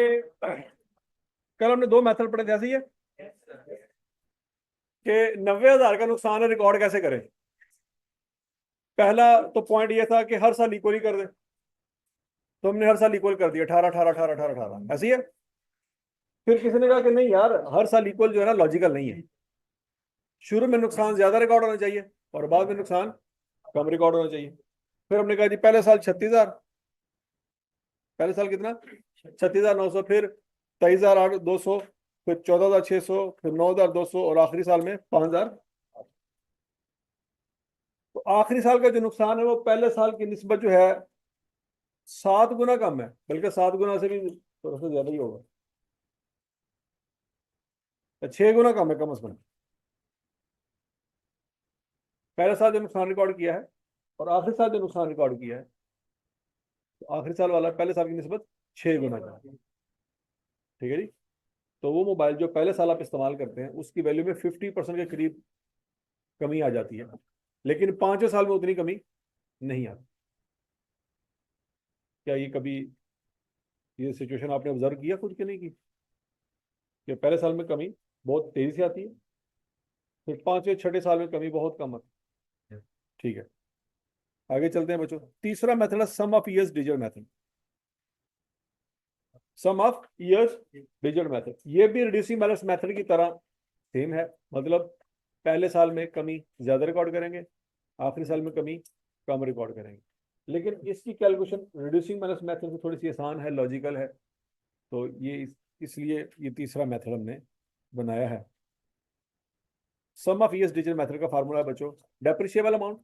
कल हमने दो मेथड पढ़े थे, ऐसे ही है कि 90,000 का नुकसान है, रिकॉर्ड कैसे करें। पहला तो पॉइंट ये था कि हर साल इक्वल ही कर दे, तो हमने हर साल इक्वल कर दिया, 18 18 18 18 18, ऐसे ही है। फिर किसी ने कहा कि नहीं यार, हर साल इक्वल जो है ना, लॉजिकल नहीं है। शुरू में नुकसान ज्यादा रिकॉर्ड होना चाहिए और बाद में नुकसान कम रिकॉर्ड होना चाहिए। फिर हमने कहा जी पहले साल 36,000, पहले साल कितना, 36,900, फिर 23,200, फिर 14,600, फिर 9,200 और आखिरी साल में 5,000। तो आखिरी साल का जो नुकसान है वो पहले साल की निस्बत जो है 7 गुना कम है, बल्कि 7 गुना से भी थोड़ा सा ज्यादा ही होगा, 6 गुना कम है कम से कम। पहले साल जो नुकसान रिकॉर्ड किया है और आखिरी साल जो नुकसान रिकॉर्ड किया है, तो आखिरी साल वाला पहले साल की निस्बत 6 गुना का है। ठीक है जी। तो वो मोबाइल जो पहले साल आप इस्तेमाल करते हैं उसकी वैल्यू में 50% के करीब कमी आ जाती है, लेकिन 5वें साल में उतनी कमी नहीं आती। क्या ये कभी ये सिचुएशन आपने ऑब्जर्व किया खुद के, नहीं की, कि पहले साल में कमी बहुत तेजी से आती है, फिर 5वें 6ठे साल में कमी बहुत कम आती है। ठीक है, आगे चलते हैं बच्चों। तीसरा मेथड है sum of years digital method. Sum of years digital method, ये भी रिड्यूसिंग बैलेंस मेथड की तरह सेम है। मतलब पहले साल में कमी ज्यादा रिकॉर्ड करेंगे, आखिरी साल में कमी कम रिकॉर्ड करेंगे, लेकिन इसकी कैलकुलेशन रिड्यूसिंग बैलेंस मेथड से थोड़ी सी आसान है, लॉजिकल है। तो ये इसलिए ये तीसरा मेथड हमने बनाया है। Sum of years digital method का फार्मूला है बच्चों, डेप्रिशिएबल अमाउंट,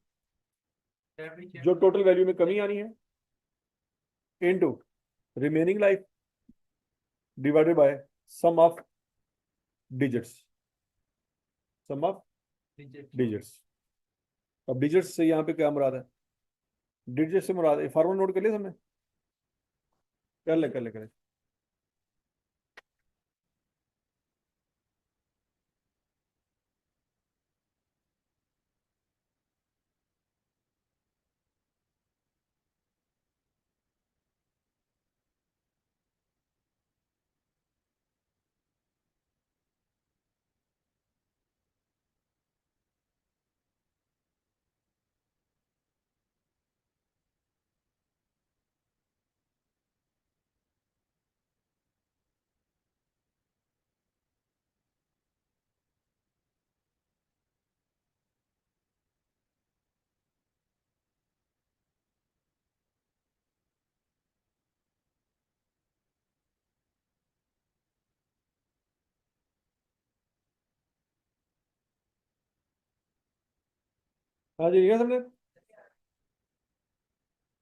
जो टोटल वैल्यू में कमी आनी है, into remaining life divided by sum of digits, sum of digits. अब डिजिट्स से यहाँ पे क्या मुराद है, डिजिट से मुराद है, फार्मूला नोट कर लिया हमने, कर ले कर ले कर ले। हाँ जी, लिया हमने।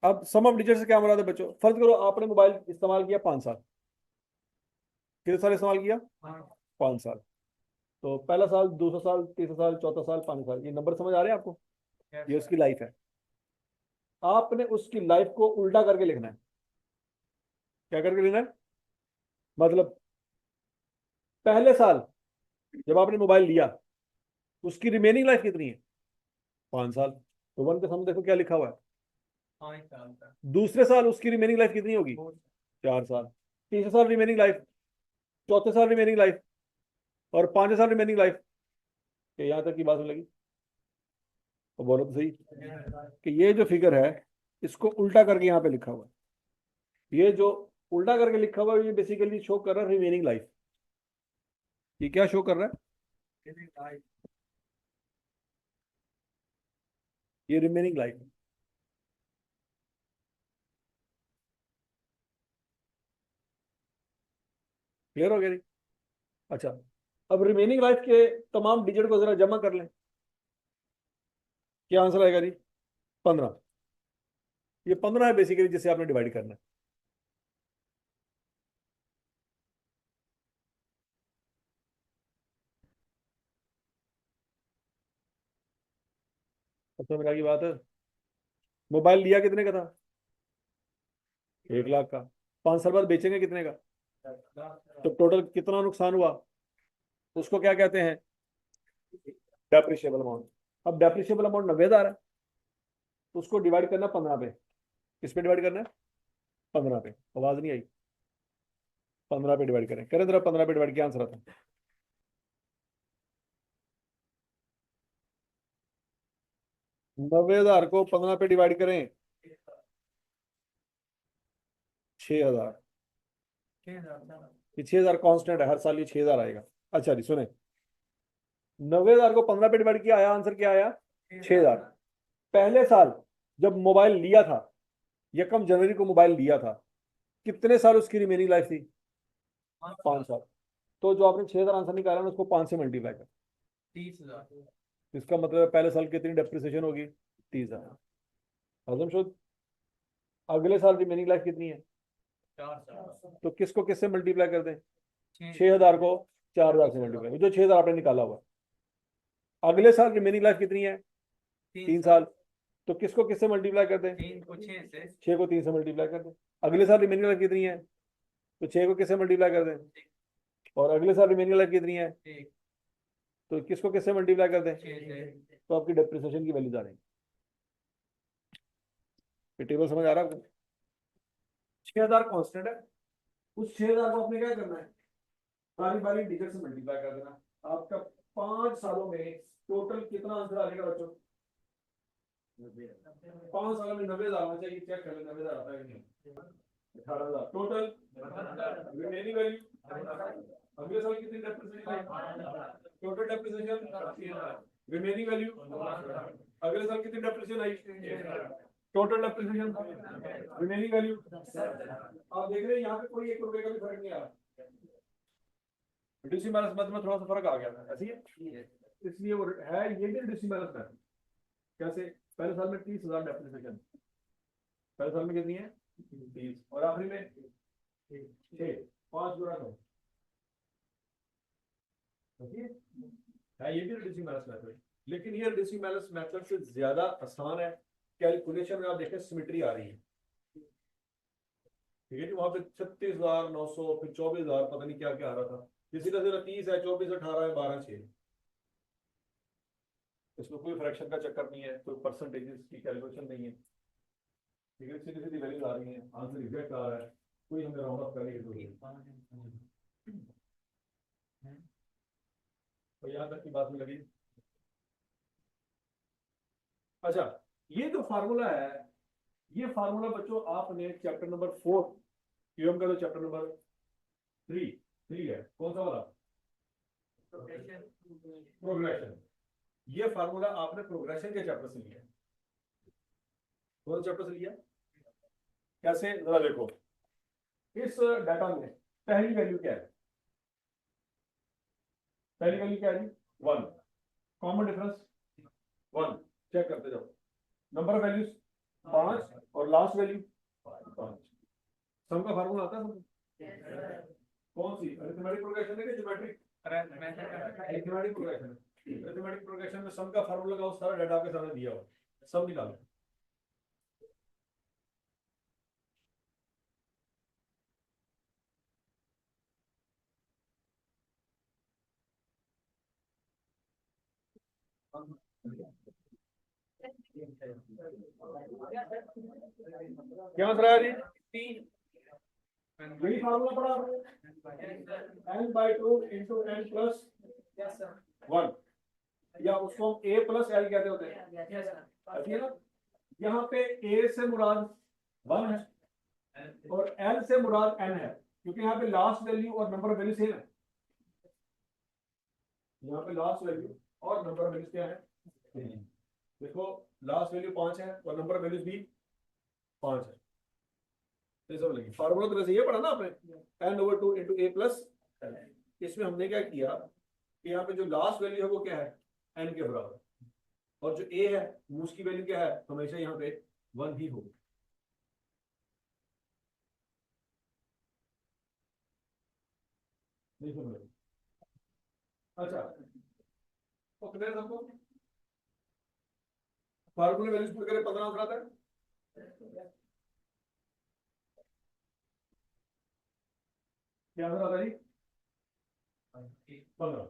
अब सम ऑफ डिजिट से क्या मुराद है बच्चों, फर्ज करो आपने मोबाइल इस्तेमाल किया 5 साल, कितने साल इस्तेमाल किया, 5 साल। तो पहला साल, दूसरा साल, तीसरा साल, चौथा साल, 5 साल, ये नंबर समझ आ रहे हैं आपको, ये उसकी लाइफ है। आपने उसकी लाइफ को उल्टा करके लिखना है। क्या करके लिखना है, मतलब पहले साल जब आपने मोबाइल लिया उसकी रिमेनिंग लाइफ कितनी है, 5 साल, तो वन के सामने देखो क्या लिखा हुआ है, 5 साल का। दूसरे साल उसकी रिमेनिंग लाइफ कितनी होगी, 4 साल। तीसरे साल रिमेनिंग लाइफ, चौथे साल रिमेनिंग लाइफ, और 5वें साल रिमेनिंग लाइफ। यहाँ तक की बात होने लगी, तो बोलो तो सही कि ये जो फिगर है इसको उल्टा करके यहाँ पे लिखा हुआ है। ये जो उल्टा करके लिखा हुआ है ये बेसिकली शो कर रहा है रिमेनिंग लाइफ। ये क्या शो कर रहा है, ये रिमेनिंग लाइफ। क्लियर हो गया जी। अच्छा, अब रिमेनिंग लाइफ के तमाम डिजिट को जरा जमा कर लें, क्या आंसर आएगा जी, 15। ये 15 है बेसिकली जिसे आपने डिवाइड करना है। तो मेरा की बात है, मोबाइल लिया कितने का था, 1 लाख का, 5 साल बाद बेचेंगे कितने का, तो टोटल कितना नुकसान हुआ, उसको क्या कहते हैं, डेप्रिशिएबल अमाउंट। अब डेप्रिशिएबल अमाउंट 90,000 है, तो उसको डिवाइड करना 15 पे। किस पे डिवाइड करना है, 15 पे। आवाज नहीं आई, 15 पे डिवाइड करें, करें जरा 15 पे डिवाइड, क्या आंसर आता है? 90,000 को 15 पे डिवाइड करें, 6,000। ये 6,000 कांस्टेंट है, हर साल ये 6,000 आएगा। अच्छा जी सुने, 90,000 को 15 पे डिवाइड किया, आया आंसर क्या आया? 6,000। पहले साल जब मोबाइल लिया था, 1 जनवरी को मोबाइल लिया था, कितने साल उसकी रिमेनिंग लाइफ थी? 5 साल। तो जो आपने 6,000 आंसर निकाला ना, उसको 5 से मल्टीप्लाई कर, 30,000। इसका मतलब है पहले साल कितनी डेप्रिसिएशन होगी? 30,000। हजम शुद। अगले साल रिमेनिंग लाइफ कितनी है? 4 साल। तो किसको किससे मल्टीप्लाई कर दें? 6,000 को 4,000 से मल्टीप्लाई, जो 6,000 आपने निकाला हुआ। अगले साल रिमेनिंग लाइफ कितनी है? 3 साल। तो किसको किससे मल्टीप्लाई कर दें? 3 को 6 से। 6 को 3 से मल्टीप्लाई कर दें। अगले साल रिमेनिंग लाइफ कितनी है? तो 6 को किससे मल्टीप्लाई कर दें? और अगले साल रिमेनिंग लाइफ कितनी है? तो किसको किससे मल्टीप्लाई कर दें? 6 से। तो आपकी डेप्रिसिएशन की वैल्यूज आ रही है। टेबल समझ आ रहा है आपको? 6,000 कांस्टेंट है, उस 6,000 को आपने क्या करना है? बारी बारी डिजिट से मल्टीप्लाई कर देना। आपका 5 सालों में टोटल कितना आंसर आ जाएगा बच्चों? 5 सालों में 90,000 आना चाहिए, चेक कर ले 90,000 आता है कि नहीं। 18,000 टोटल रिमेनिंग वैल्यू। अगले साल कितनी depreciation? Total depreciation remaining value. अगले साल कितनी डेप्रिसिएशन आई? Total depreciation remaining value. आप देख रहे हैं यहाँ पे कोई 1 रुपए का भी फर्क नहीं आ रहा। डेसिमल मेथड में थोड़ा सा फर्क आ गया था, ऐसी है, इसलिए वो है ये भी डेसिमल मेथड। कैसे? पहले साल में 30,000 डेप्रिसिएशन, पहले साल में कितनी है? 30, और आखिरी में 6, 5 गुना 9, है ये भी डेसिमल मेथड। लेकिन ये डेसिमल मेथड से ज्यादा आसान है। कैलकुलेशन में आप देखें सिमेट्री आ रही है, ठीक है जी। वहां पे 36,900, फिर 24,000, पता नहीं क्या क्या आ रहा था। किसी का 30 है, 24, 18 है, 12, 6। इसमें कोई फ्रैक्शन का चक्कर नहीं है, कोई परसेंटेजेस की कैलकुलेशन नहीं है, ठीक है। सीधी सीधी वैल्यूज आ रही हैं, आंसर एग्जैक्ट आ रहा है, कोई हमें राउंड अप करने की जरूरत नहीं। तो यहाँ तक की बात में लगी। अच्छा, ये जो फार्मूला है, ये फार्मूला बच्चों आपने चैप्टर नंबर 4 क्यूएम का, तो चैप्टर नंबर 3 है, कौन सा वाला? प्रोग्रेशन। ये फार्मूला आपने प्रोग्रेशन के चैप्टर से लिया। कौन चैप्टर से लिया? कैसे, जरा देखो। इस डाटा में पहली वैल्यू क्या है? पहली वैल्यू क्या है? 1। कॉमन डिफरेंस 1, चेक करते जाओ। नंबर ऑफ वैल्यूज 5, और लास्ट वैल्यू 5। सम का फार्मूला आता है सबको? कौन सी? अरिथमेटिक प्रोग्रेशन है कि geometric? Arithmetic progression. Arithmetic progression में सम का फार्मूला लगाओ, सारा डाटा आपके सामने दिया हुआ, सम निकालो। क्या आंसर आया जी? यही फार्मूला पढ़ा आपने, n/2 इंटू n प्लस 1, या उसको हम a प्लस l कहते होते हैं, ठीक है ना। यहाँ पे a से मुराद 1 है और l से मुराद n है, क्योंकि यहाँ पे लास्ट वैल्यू और नंबर ऑफ वैल्यू सेम है। यहाँ पे लास्ट वैल्यू और नंबर ऑफ वैल्यूज क्या है? देखो, लास्ट वैल्यू 5 है और नंबर ऑफ वैल्यूज भी 5 है। फार्मूला तो वैसे ये पढ़ा ना आपने, n/2 into a plus l। इसमें हमने क्या किया कि यहाँ पे जो लास्ट वैल्यू है वो क्या है? n के बराबर, और जो a है उसकी वैल्यू क्या है? हमेशा यहाँ पे 1 ही होगी। अच्छा, तो क्लियर सबको? फार्मूला वैल्यूज पुट करें, 15 आंसर आता है। क्या आंसर आता है जी? 15।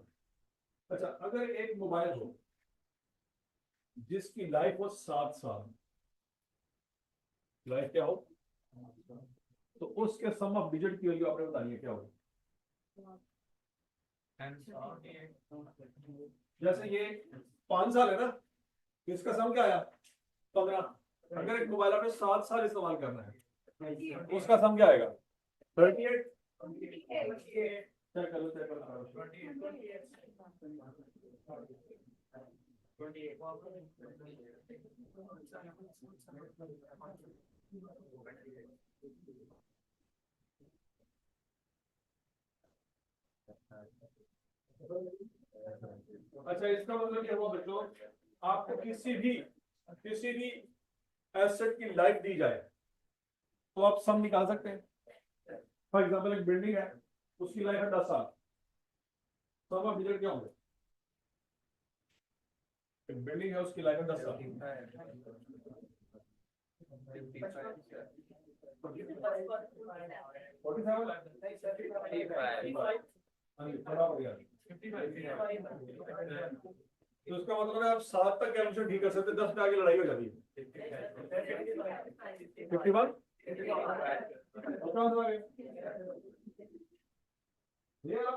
अच्छा, अगर एक मोबाइल हो जिसकी लाइफ हो 7 साल, लाइफ क्या हो? तो उसके सम ऑफ डिजिट की वैल्यू आपने बतानी है क्या होगी। जैसे ये 5 साल है ना, तो इसका सम क्या आया 15। अगर एक मोबाइल आपने 7 साल इस्तेमाल करना है उसका सम क्या आएगा 38। चेक करो चेक करो। अच्छा इसका मतलब क्या हुआ बच्चों, आपको किसी भी एसेट की लाइफ दी जाए तो आप सम निकाल सकते हैं। फॉर एग्जांपल एक बिल्डिंग है, उसकी लाइफ है 10 साल, सम ऑफ डिजिट क्या होंगे। एक बिल्डिंग है उसकी लाइफ है 10 साल। 47। तो इसका मतलब है आप 7 तक कैलकुलेशन ठीक कर सकते हैं, 10 पे आगे लड़ाई हो जाती है। 51 ये रहा।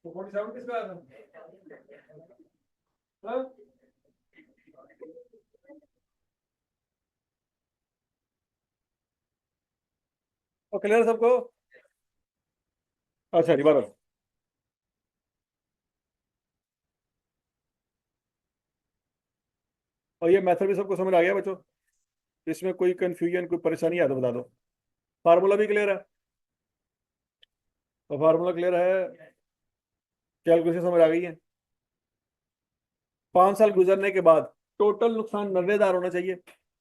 तो 47 किसका आया था हाँ? और क्लियर सबको। अच्छा रिबार। और ये मेथड भी सबको समझ आ गया बच्चों, इसमें कोई कंफ्यूजन कोई परेशानी है तो बता दो। फार्मूला भी क्लियर है, तो फार्मूला क्लियर है, कैलकुलेशन समझ आ गई है। 5 साल गुजरने के बाद टोटल नुकसान 90,000 होना चाहिए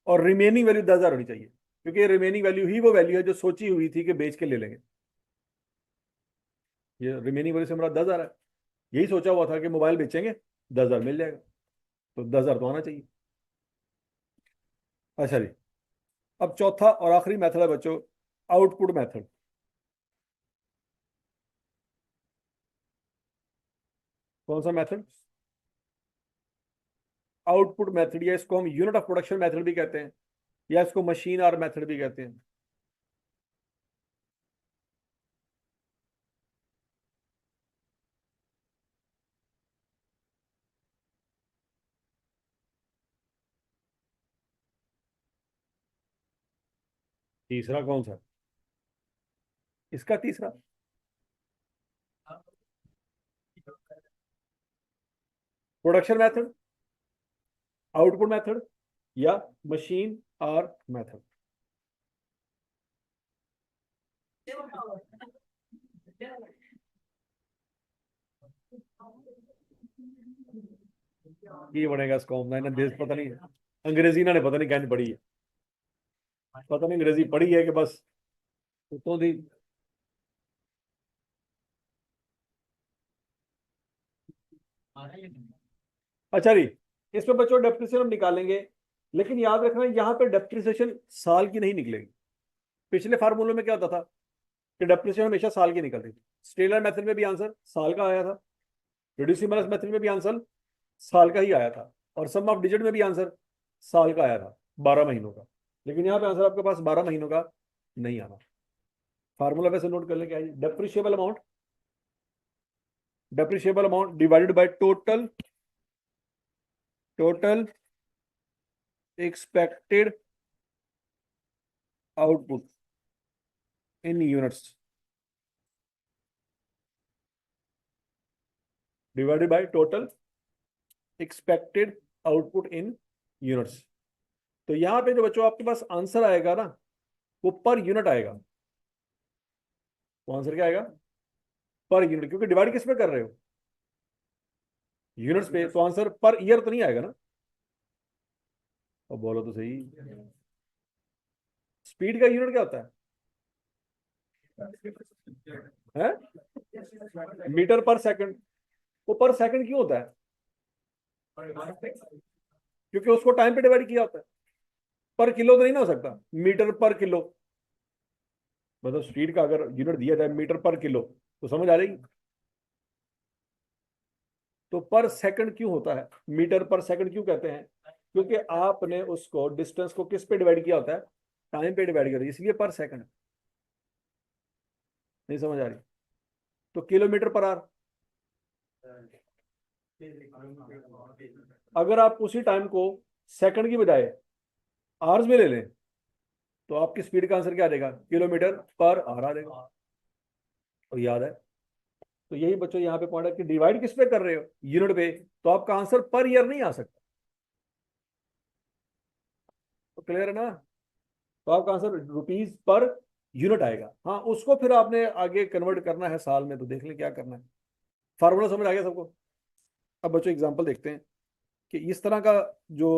और रिमेनिंग वैल्यू 10,000 होनी चाहिए, क्योंकि रिमेनिंग वैल्यू ही वो वैल्यू है जो सोची हुई थी कि बेच के ले लेंगे। ये रिमेनिंग वैल्यू से हमारा 10,000 है, यही सोचा हुआ था कि मोबाइल बेचेंगे 10,000 मिल जाएगा, तो 10,000 तो आना चाहिए। अच्छा जी, अब चौथा और आखिरी मेथड है बच्चों, आउटपुट मेथड। कौन सा मेथड, आउटपुट मेथड, या इसको हम यूनिट ऑफ प्रोडक्शन मेथड भी कहते हैं, या इसको मशीन आर मेथड भी कहते हैं। तीसरा कौन सा, इसका तीसरा प्रोडक्शन मेथड, आउटपुट मेथड, या मशीन आर मेथड। ये बनेगा इसको मैंने देश पता नहीं, अंग्रेजी इन्होंने पता नहीं कहनी पड़ी है, पता नहीं अंग्रेजी पढ़ी है कि बस तो दी। अच्छा जी, इसमें बच्चों डेप्रिसिएशन हम निकालेंगे, लेकिन याद रखना यहाँ पे डेप्रिसिएशन साल की नहीं निकलेगी। पिछले फार्मूले में क्या होता था कि डेप्रिसिएशन हमेशा साल की निकलती थी। स्टेलर मेथड में भी आंसर साल का आया था, रिड्यूसिबल मेथड में भी आंसर साल का ही आया था, और सम ऑफ डिजिट में भी आंसर साल का आया था, 12 महीनों का। लेकिन यहाँ पे आंसर आपके पास 12 महीनों का नहीं आना। फार्मूला वैसे नोट कर ले, क्या है depreciable amount divided by total expected output in units divided by total expected output in units. तो यहां पे जो बच्चों आपके पास आंसर आएगा ना, वो पर यूनिट आएगा। वो आंसर क्या आएगा पर यूनिट, क्योंकि डिवाइड किस पे कर रहे हो यूनिट्स पे, तो आंसर पर ईयर तो नहीं आएगा ना। और बोलो तो सही, स्पीड का यूनिट क्या होता है मीटर पर सेकंड। वो पर सेकंड क्यों होता है, क्योंकि उसको टाइम पे डिवाइड किया होता है। पर किलो तो नहीं ना हो सकता, मीटर पर किलो, मतलब स्पीड का अगर यूनिट दिया जाए मीटर पर किलो तो समझ आ जाएगी। तो पर सेकंड क्यों होता है, मीटर पर सेकंड क्यों कहते हैं, क्योंकि आपने उसको डिस्टेंस को किस पे डिवाइड किया होता है, टाइम पे डिवाइड किया, इसलिए पर सेकंड। नहीं समझ आ रही? तो किलोमीटर पर आवर, अगर आप उसी टाइम को सेकंड की बजाय आवर्स में ले लें तो आपकी स्पीड का आंसर क्या आ जाएगा? किलोमीटर पर आवर आ जाएगा। और याद है, तो यही बच्चों यहाँ पे पॉइंट है कि डिवाइड किस पे कर रहे हो? यूनिट पे। तो आपका आंसर पर ईयर नहीं आ सकता। तो क्लियर है ना? तो आपका आंसर रुपीज पर यूनिट आएगा। हाँ, उसको फिर आपने आगे कन्वर्ट करना है साल में, तो देख लें क्या करना है। फार्मूला समझ आ गया सबको? अब बच्चों एग्जांपल देखते हैं कि इस तरह का जो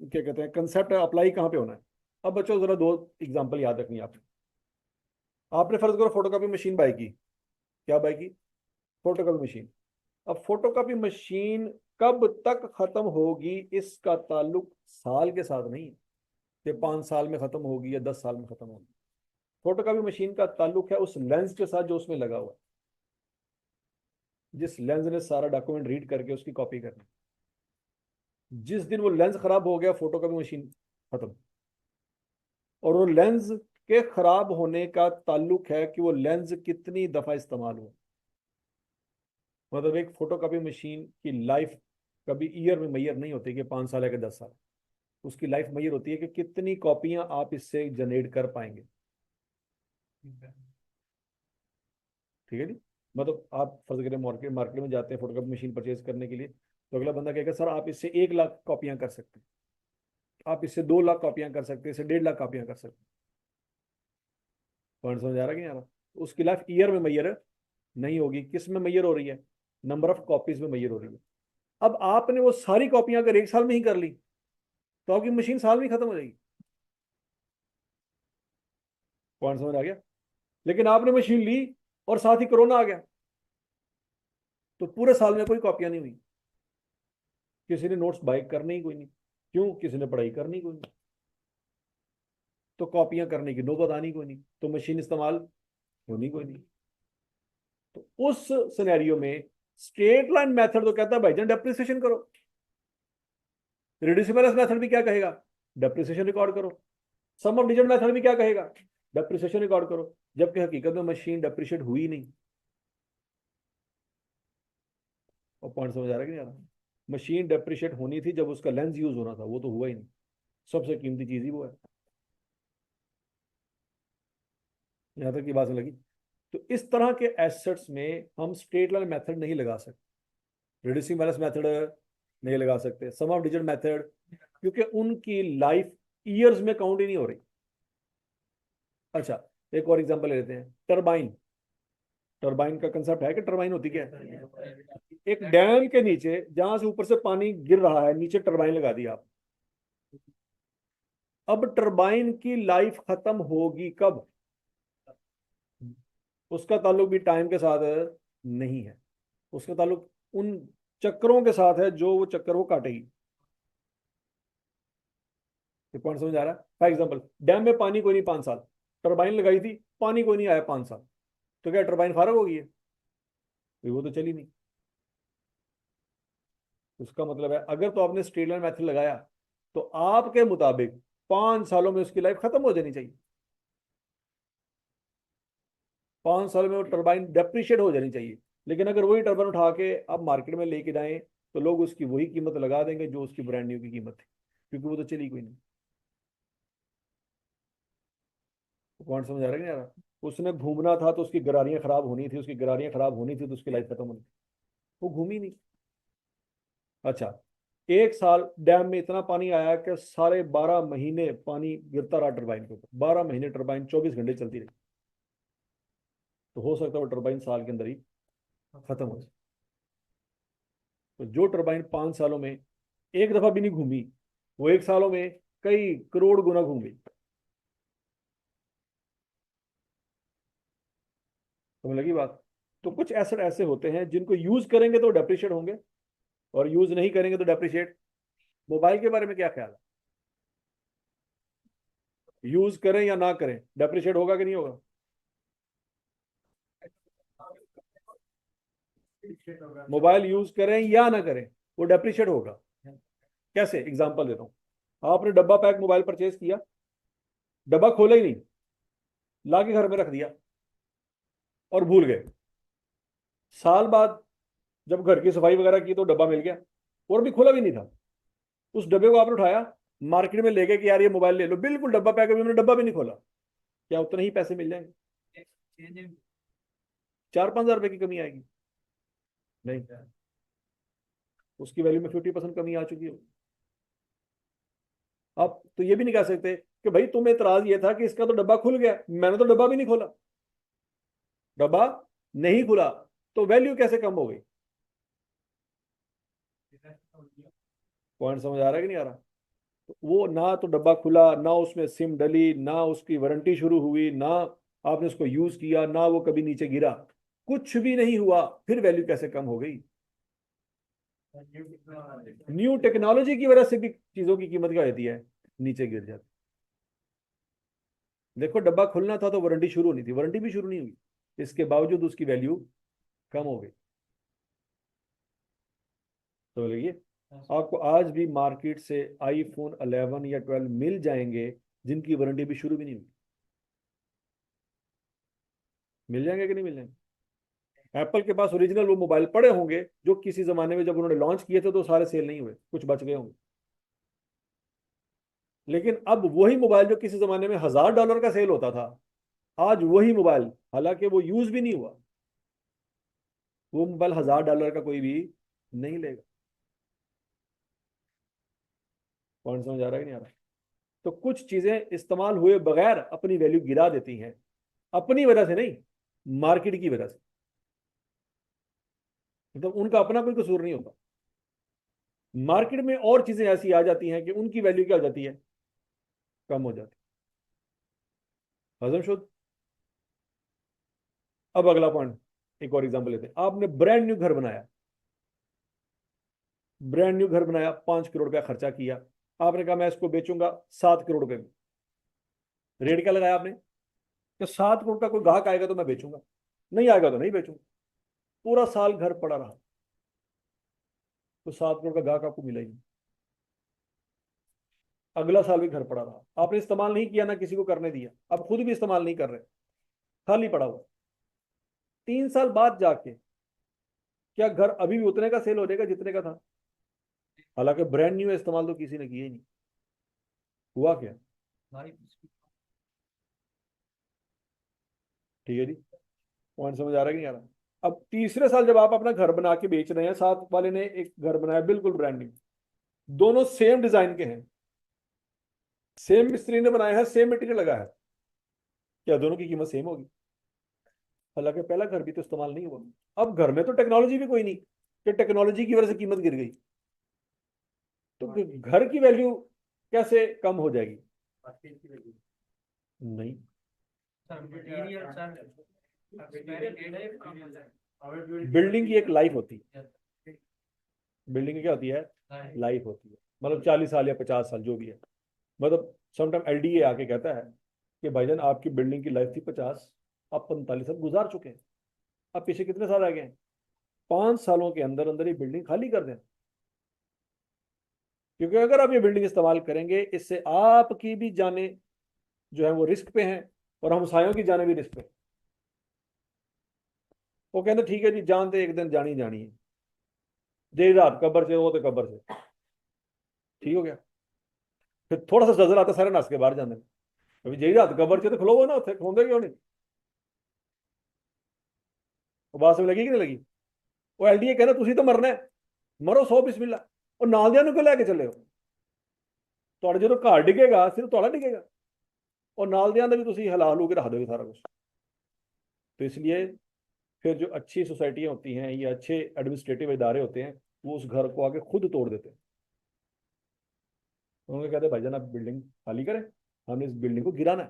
क्या कहते हैं कंसेप्ट है, अप्लाई कहाँ पे होना है। अब बच्चों जरा दो एग्जांपल याद रखनी है आपने। आपने फर्ज करो फोटोकॉपी मशीन बाय की। क्या बाय की? Photocopy machine. अब फोटोकॉपी मशीन कब तक खत्म होगी इसका ताल्लुक साल के साथ नहीं है कि 5 साल में खत्म होगी या 10 साल में खत्म होगी। फोटोकॉपी मशीन का ताल्लुक है उस लेंस के साथ जो उसमें लगा हुआ है, जिस लेंस ने सारा डॉक्यूमेंट रीड करके उसकी कॉपी करनी। जिस दिन वो लेंस खराब हो गया, फोटोकॉपी मशीन खत्म। और वो लेंस के खराब होने का ताल्लुक है कि वो लेंस कितनी दफा इस्तेमाल हुआ। मतलब एक फोटोकॉपी मशीन की लाइफ कभी ईयर में मैयर नहीं होती कि 5 साल है कि 10 साल। उसकी लाइफ मैयर होती है कि कितनी कॉपियां आप इससे जनरेट कर पाएंगे। ठीक है जी? मतलब आप फर्ज करें मार्केट मार्केट में जाते हैं फोटोकॉपी मशीन परचेज करने के लिए, तो अगला बंदा कहेगा सर आप इससे 1 लाख कॉपियां कर सकते हैं, आप इससे 2 लाख कॉपियां कर सकते हैं, इससे 1.5 लाख कॉपियां कर सकते हैं। पॉइंट समझ आ रहा है कि नहीं आ रहा? उसकी लाइफ ईयर में मैयर नहीं होगी। किस में मैयर हो रही है? नंबर ऑफ कॉपीज में मैयर हो रही है। अब आपने वो सारी कॉपियां अगर 1 साल में ही कर ली तो आपकी मशीन साल में ही खत्म हो जाएगी। पॉइंट समझ आ गया? लेकिन आपने मशीन ली और साथ ही कोरोना आ गया, तो पूरे साल में कोई कॉपियां नहीं हुई। किसी ने नोट्स बाय करने ही कोई नहीं। क्यों? किसी ने पढ़ाई करनी कोई नहीं, तो कॉपियां करने की नौबत आनी कोई नहीं, तो मशीन इस्तेमाल होनी कोई नहीं। तो उस सिनेरियो में स्ट्रेट लाइन मेथड तो कहता है भाईजान डेप्रिसिएशन करो। रिड्यूसिबल मेथड भी क्या कहेगा? डेप्रिसिएशन रिकॉर्ड करो। सम ऑफ डिजिट मेथड भी क्या कहेगा? डेप्रिसिएशन रिकॉर्ड करो। जबकि हकीकत में मशीन डेप्रिशिएट हुई नहीं। और पॉइंट समझ आ रहा है कि नहीं आ रहा? मशीन डेप्रिशिएट होनी थी जब उसका लेंस यूज होना था, वो तो हुआ ही नहीं। सबसे कीमती चीज ही वो है। यहां तक की बात लगी? तो इस तरह के एसेट्स में हम स्ट्रेट लाइन मेथड नहीं लगा सकते, रिड्यूसिंग बैलेंस मेथड नहीं लगा सकते, सम ऑफ डिजिट मेथड, क्योंकि उनकी लाइफ ईयर्स में काउंट ही नहीं हो रही। अच्छा, एक और एग्जांपल ले लेते हैं, टरबाइन। टरबाइन का कंसेप्ट है कि टरबाइन होती क्या है? एक डैम के नीचे जहां से ऊपर से पानी गिर रहा है, नीचे टरबाइन लगा दी आप। अब टरबाइन की लाइफ खत्म होगी कब? उसका ताल्लुक भी टाइम के साथ नहीं है। उसका ताल्लुक उन चक्रों के साथ है जो वो चक्कर वो काटेगी। ये पॉइंट समझ आ रहा है? फॉर एग्जाम्पल, डैम में पानी कोई नहीं 5 साल, टरबाइन लगाई थी, पानी कोई नहीं आया 5 साल, तो क्या टरबाइन फारग हो गई है? वो तो चली नहीं। उसका मतलब है अगर तो आपने स्ट्रेट लाइन मेथड लगाया तो आपके मुताबिक 5 सालों में उसकी लाइफ खत्म हो जानी चाहिए। 5 साल में वो टरबाइन डेप्रिशिएट हो जानी चाहिए। लेकिन अगर वही टरबाइन उठा के आप मार्केट में लेके जाएं तो लोग उसकी वही कीमत लगा देंगे जो उसकी ब्रांड न्यू की कीमत थी, क्योंकि वो तो चली कोई नहीं। पॉइंट समझ आ रहा है कि नहीं आ रहा? उसने घूमना था तो उसकी गरारियां खराब होनी थी, उसकी गरारियां खराब होनी थी तो उसकी लाइफ खत्म होनी थी। वो घूमी नहीं। अच्छा, 1 साल डैम में इतना पानी आया कि सारे 12 महीने पानी गिरता रहा टरबाइन के ऊपर। 12 महीने टरबाइन 24 घंटे चलती रही। तो हो सकता है वो टरबाइन साल के अंदर ही खत्म हो जाए। तो जो टरबाइन 5 सालों में एक दफा भी नहीं घूमी, वो 1 सालों में कई करोड़ गुना घूम गई। समझ लगी बात? तो कुछ एसेट ऐसे होते हैं जिनको यूज करेंगे तो डेप्रिशिएट होंगे और यूज नहीं करेंगे तो डेप्रिशिएट। मोबाइल के बारे में क्या ख्याल है? यूज करें या ना करें, डेप्रिशिएट होगा कि नहीं होगा? मोबाइल यूज करें या ना करें, वो डेप्रिशिएट होगा। कैसे? एग्जांपल देता हूं। आपने डब्बा पैक मोबाइल परचेज किया, डब्बा खोला ही नहीं, ला के घर में रख दिया, और भूल गए। साल बाद जब घर की सफाई वगैरह की तो डब्बा मिल गया, और भी खुला भी नहीं था। उस डब्बे को आपने उठाया, मार्केट में ले गए कि यार ये मोबाइल ले लो, बिल्कुल डब्बा पैक, अभी हमने डब्बा भी नहीं खोला। क्या उतने ही पैसे मिल जाएंगे? 4-5 हज़ार रुपए की कमी आएगी? नहीं, उसकी वैल्यू में 50% कमी आ चुकी हो। आप तो ये भी नहीं कह सकते कि भाई तुम्हें एतराज ये था कि इसका तो डब्बा खुल गया, मैंने तो डब्बा भी नहीं खोला। डब्बा नहीं खुला तो वैल्यू कैसे कम हो गई? पॉइंट समझ आ रहा है कि नहीं आ रहा? तो वो ना तो डब्बा खुला, ना उसमें सिम डली, ना उसकी वारंटी शुरू हुई, ना आपने उसको यूज किया, ना वो कभी नीचे गिरा, कुछ भी नहीं हुआ, फिर वैल्यू कैसे कम हो गई? न्यू टेक्नोलॉजी की वजह से भी चीजों की कीमत क्या होती है, नीचे गिर जाती। देखो डब्बा खुलना था तो वारंटी शुरू होनी थी, वारंटी भी शुरू नहीं हुई, इसके बावजूद उसकी वैल्यू कम हो गई। तो बोलिए, आपको आज भी मार्केट से आईफोन 11 या 12 मिल जाएंगे जिनकी वारंटी भी शुरू भी नहीं हुई। मिल जाएंगे कि नहीं मिल जाएंगे? एप्पल के पास ओरिजिनल वो मोबाइल पड़े होंगे जो किसी जमाने में जब उन्होंने लॉन्च किए थे तो सारे सेल नहीं हुए, कुछ बच गए होंगे। लेकिन अब वही मोबाइल जो किसी जमाने में $1000 का सेल होता था, आज वही मोबाइल, हालांकि वो यूज भी नहीं हुआ, वो मोबाइल $1000 का कोई भी नहीं लेगा। पॉइंट समझ आ रहा है कि नहीं आ रहा? तो कुछ चीजें इस्तेमाल हुए बगैर अपनी वैल्यू गिरा देती हैं, अपनी वजह से नहीं, मार्केट की वजह से। मतलब उनका अपना कोई कसूर नहीं होता। मार्केट में और चीजें ऐसी आ जाती हैं कि उनकी वैल्यू क्या हो जाती है, कम हो जाती है। हजम शुद्ध। अब अगला पॉइंट, एक और एग्जांपल लेते हैं। आपने ब्रांड न्यू घर बनाया, ब्रांड न्यू घर बनाया, 5 करोड़ रुपया खर्चा किया, आपने कहा मैं इसको बेचूंगा 7 करोड़ रुपए में। रेट क्या लगाया आपने कि 7 करोड़ का कोई ग्राहक आएगा तो मैं बेचूंगा, नहीं आएगा तो नहीं बेचूंगा। पूरा साल घर पड़ा रहा तो 7 करोड़ का ग्राहक आपको मिला ही नहीं। अगला साल भी घर पड़ा रहा, आपने इस्तेमाल नहीं किया, ना किसी को करने दिया, अब खुद भी इस्तेमाल नहीं कर रहे, खाली पड़ा हुआ। 3 साल बाद जाके क्या घर अभी भी उतने का सेल हो जाएगा जितने का था? हालांकि ब्रांड न्यू इस्तेमाल तो किसी ने किया ही नहीं। हुआ क्या? ठीक है जी, पॉइंट समझ आ रहा है कि नहीं आ रहा? अब तीसरे साल जब आप अपना घर बना के बेच रहे हैं, साथ वाले ने एक घर बनाया बिल्कुल ब्रांड न्यू, दोनों सेम डिजाइन के हैं, सेम मिस्त्री ने बनाया है, सेम मटेरियल लगा है, क्या दोनों की कीमत सेम होगी? हालांकि पहला घर भी तो इस्तेमाल नहीं हुआ। अब घर में तो टेक्नोलॉजी भी कोई नहीं कि टेक्नोलॉजी की वजह से कीमत गिर गई, तो घर की वैल्यू कैसे कम हो जाएगी? नहीं। बिल्डिंग की एक लाइफ होती है, बिल्डिंग की क्या होती है, लाइफ होती है, मतलब 40 साल या 50 साल जो भी है। मतलब समटाइम एलडीए आके कहता है कि भाईजान आपकी बिल्डिंग की लाइफ थी 50, आप 45 साल गुजार चुके हैं, अब पीछे कितने साल आ गए हैं? 5 सालों के अंदर अंदर ये बिल्डिंग खाली कर दें। क्योंकि अगर आप ये बिल्डिंग इस्तेमाल करेंगे, इससे आपकी भी जाने जो है वो रिस्क पे हैं, और हमसायों की जाने भी रिस्क पे। वो कहते ठीक है जी, जान तो एक दिन जानी जानी है, देर रात कब्र से, वो तो कब्र से ठीक हो गया। फिर थोड़ा सा जजर आता, सारे नस के बाहर जाते हैं। अभी जेही रात कब्र से तो खलो ना, उसे खोंदे क्यों नहीं? वो बात समझ लगी कि नहीं लगी? वो एलडीए कहना तुसी तो मरना है, मरो 100 बिस्मिल्ला, और नाल दियां क्यों लैके चले हो? ਤੁਹਾਡੇ ਜਦੋਂ ਘਰ ਡਿੱਗੇਗਾ ਸਿਰਫ ਤੁਹਾਡਾ ਡਿੱਗेगा, और नाल दियां भी तुसी हिला हलू के रख दोगे सारा कुछ। तो इसलिए फिर जो अच्छी सोसाइटियां होती हैं या अच्छे एडमिनिस्ट्रेटिव इदारे होते हैं, वो उस घर को आके खुद तोड़ देते हैं। उन्होंने कहते हैं भाईजान आप बिल्डिंग खाली करें, हमने इस बिल्डिंग को गिराना है।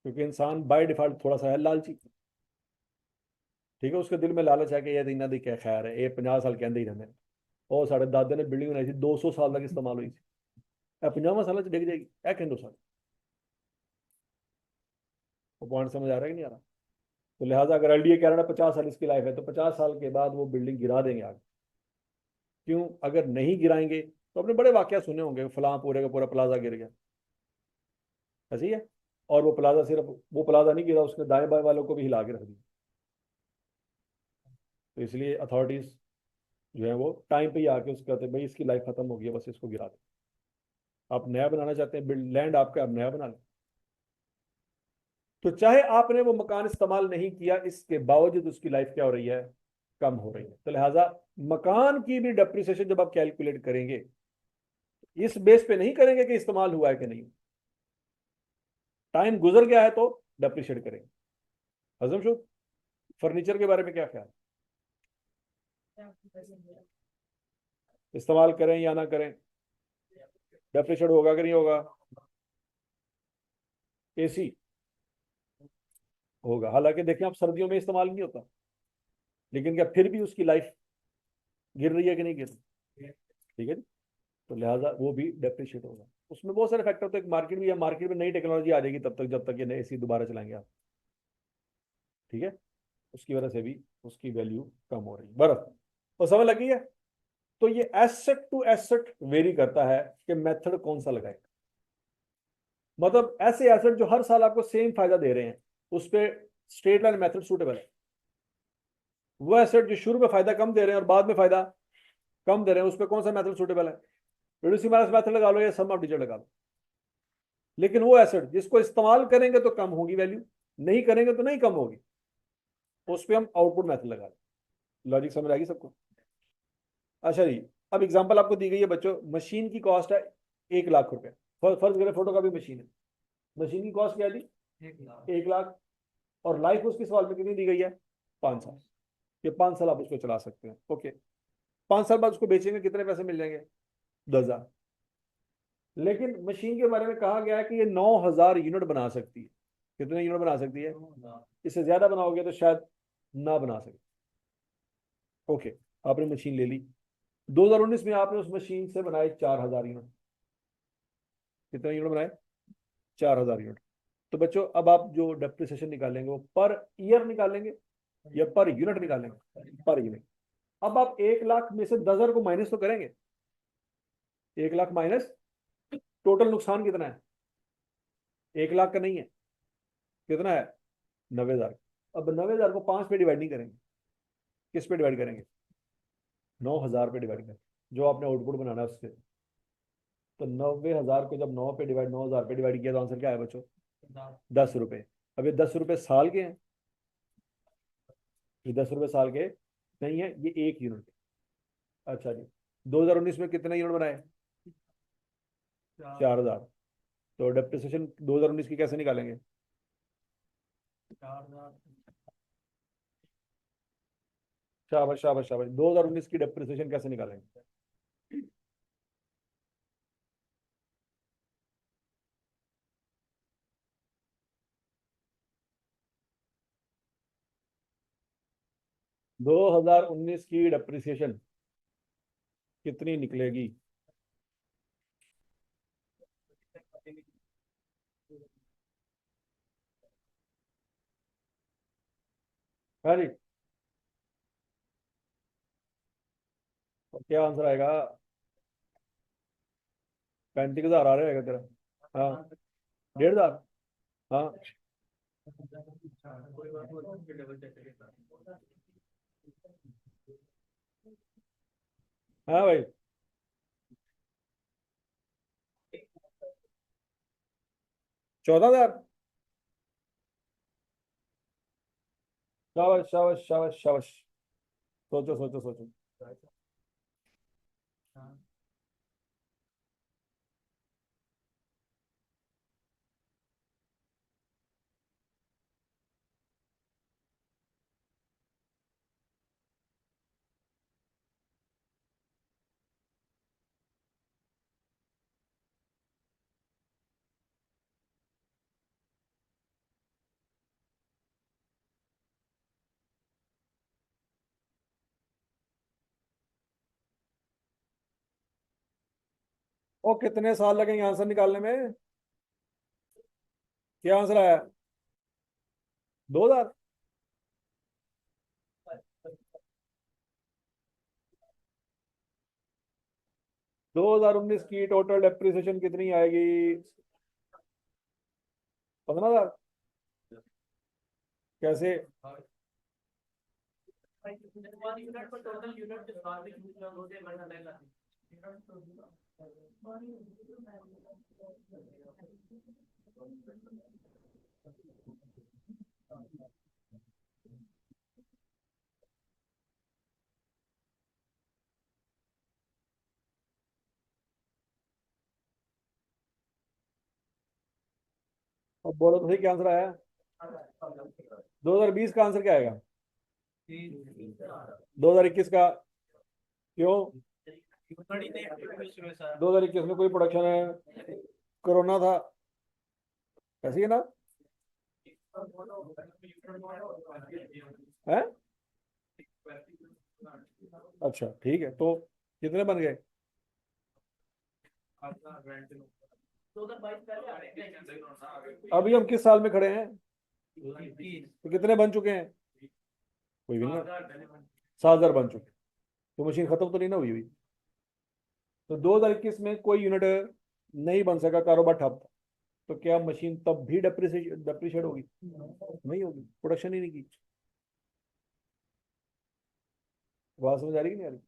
क्योंकि इंसान बाय डिफॉल्ट थोड़ा सा है लालची, ठीक है, उसके दिल में लालच है कि ये इन्हों की क्या खैर है, ये 50 साल कहते ही रहते हैं। और साढ़े दादे ने बिल्डिंग बनाई थी 200 साल तक इस्तेमाल हुई थी, 50 साल डिग जाएगी, है कहते साल। वो पॉइंट समझ आ रहा है कि नहीं आ रहा? तो लिहाजा अगर एलडीए कह रहा है 50 साल इसकी लाइफ है, तो 50 साल के बाद वो बिल्डिंग गिरा देंगे आगे। क्यों? अगर नहीं गिराएंगे तो अपने बड़े वाकया सुने होंगे, फलां पूरे का पूरा प्लाजा गिर गया, ऐसे ही है। और वो प्लाजा सिर्फ वो प्लाजा नहीं गिरा, उसने दाएं बाएं वालों को भी हिला के रख दिया। तो इसलिए अथॉरिटीज जो है वो टाइम पे ही आके उसको कहते हैं भाई इसकी लाइफ खत्म हो गई है, बस इसको गिरा दो। आप नया बनाना चाहते हैं, बिल्ड लैंड आपका, आप नया बना लें। तो चाहे आपने वो मकान इस्तेमाल नहीं किया, इसके बावजूद उसकी लाइफ क्या हो रही है, कम हो रही है। तो लिहाजा मकान की भी डेप्रिसिएशन जब आप कैलकुलेट करेंगे, इस बेस पे नहीं करेंगे कि इस्तेमाल हुआ है कि नहीं, टाइम गुजर गया है तो डेप्रिशिएट करेंगे। हजम शुभ, फर्नीचर के बारे में क्या ख्याल, इस्तेमाल करें या ना करें, डेप्रिशिएट होगा कि नहीं होगा? एसी होगा, हालांकि देखिए आप सर्दियों में इस्तेमाल नहीं होता, लेकिन क्या फिर भी उसकी लाइफ गिर रही है कि नहीं गिर रही? ठीक है जी। तो लिहाजा वो भी डेप्रिशिएट होगा। उसमें बहुत सारे फैक्टर होते हैं, मार्केट भी, या मार्केट में नई टेक्नोलॉजी आ जाएगी तब तक, जब तक ये नए एसी दोबारा चलाएंगे आप, ठीक है, उसकी वजह से भी उसकी वैल्यू कम हो रही है। बर्फ तो समझ लगी है। तो ये एसेट टू एसेट वेरी करता है कि मेथड कौन सा लगाए। मतलब ऐसे एसेट जो हर साल आपको सेम फायदा दे रहे हैं, उस पर स्ट्रेट लाइन मेथड सूटेबल है। वो एसेट जो शुरू में फायदा कम दे रहे हैं और बाद में फायदा कम दे रहे हैं, उस पर कौन सा मेथड सूटेबल है? रिड्यूसिंग माइनस मेथड लगा लो या सम ऑफ डिजिट लगा लो। लेकिन वो एसेट जिसको इस्तेमाल करेंगे तो कम होगी वैल्यू, नहीं करेंगे तो नहीं कम होगी, उस पर हम आउटपुट मेथड लगा लें। लॉजिक समझ आएगी सबको? अच्छा जी, अब एग्जांपल आपको दी गई है बच्चों, मशीन की कॉस्ट है 1 लाख रुपए। फर्ज करें फोटो कॉपी मशीन है, मशीन की कॉस्ट क्या है जी? 1 लाख। 1 लाख। और लाइफ उसकी सवाल में कितनी दी गई है? 5 साल। ये 5 साल आप उसको चला सकते हैं। ओके, 5 साल बाद उसको बेचेंगे, कितने पैसे मिल जाएंगे? 10,000। लेकिन मशीन के बारे में कहा गया है कि ये 9,000 यूनिट बना सकती है। कितने यूनिट बना सकती है? इससे ज्यादा बनाओगे तो शायद ना बना सके। ओके, आपने मशीन ले ली, 2019 में आपने उस मशीन से बनाए 4,000 यूनिट। कितने यूनिट बनाए? 4,000 यूनिट। तो बच्चों अब आप जो डेप्रिसिएशन निकालेंगे वो पर ईयर निकालेंगे या पर यूनिट निकालेंगे? Per unit. अब आप 1 लाख में से 10,000 को माइनस तो करेंगे। 1 लाख माइनस, टोटल नुकसान कितना है? 1 लाख का नहीं है, कितना है? 90,000। अब 90,000 को 5 पे डिवाइड नहीं करेंगे, किस पे डिवाइड करेंगे? 9,000 पे डिवाइड करेंगे, जो आपने आउटपुट बनाना है उससे। तो 90,000 को जब 9,000 पे डिवाइड किया तो आंसर क्या है बच्चों? 10 रुपए। अब ये 10 रुपए साल के हैं, ये 10 रुपए साल के नहीं है, ये 1 यूनिट। अच्छा जी, 2019 में कितने यूनिट बनाए? 4,000। तो डेप्रिसिएशन 2019 की कैसे निकालेंगे? 4,000। शाबाश शाबाश शाबाश, 2019 की डेप्रिसिएशन कैसे निकालेंगे? 2019 की डेप्रिसिएशन कितनी निकलेगी? हाँ जी, और क्या आंसर आएगा? 35,000 आ रहेगा तेरा? हाँ, 1,500। हाँ कोई बात नहीं, डबल चेक करिए। हाँ भाई, 14,000। शाबाश शाबाश शाबाश शाबाश, सोचो सोचो सोचो। हाँ। ओ, कितने साल लगेंगे आंसर निकालने में? क्या आंसर आया? 2,000। 2019 की टोटल डेप्रिसिएशन कितनी आएगी? 15,000 कैसे? यूनिट पर टोटल यूनिट के बाद भी होते हैं बढ़ना लगेगा। अब बोलो तो सही क्या आंसर आया? 2020 का आंसर क्या आएगा? 2021 का क्यों? 2021 में कोई प्रोडक्शन है, कोरोना था, ऐसी है ना? है? अच्छा ठीक है, तो कितने बन गए? 2022 अभी हम किस साल में खड़े हैं? तो कितने बन चुके हैं? कोई भी नहीं। 7,000 बन चुके, तो मशीन खत्म तो नहीं ना हुई हुई। तो 2021 में कोई यूनिट नहीं बन सका, कारोबार ठप था, तो क्या मशीन तब भी डेप्रिशिएट होगी? नहीं होगी, प्रोडक्शन ही नहीं की। बात समझ आ रही कि नहीं आ रही?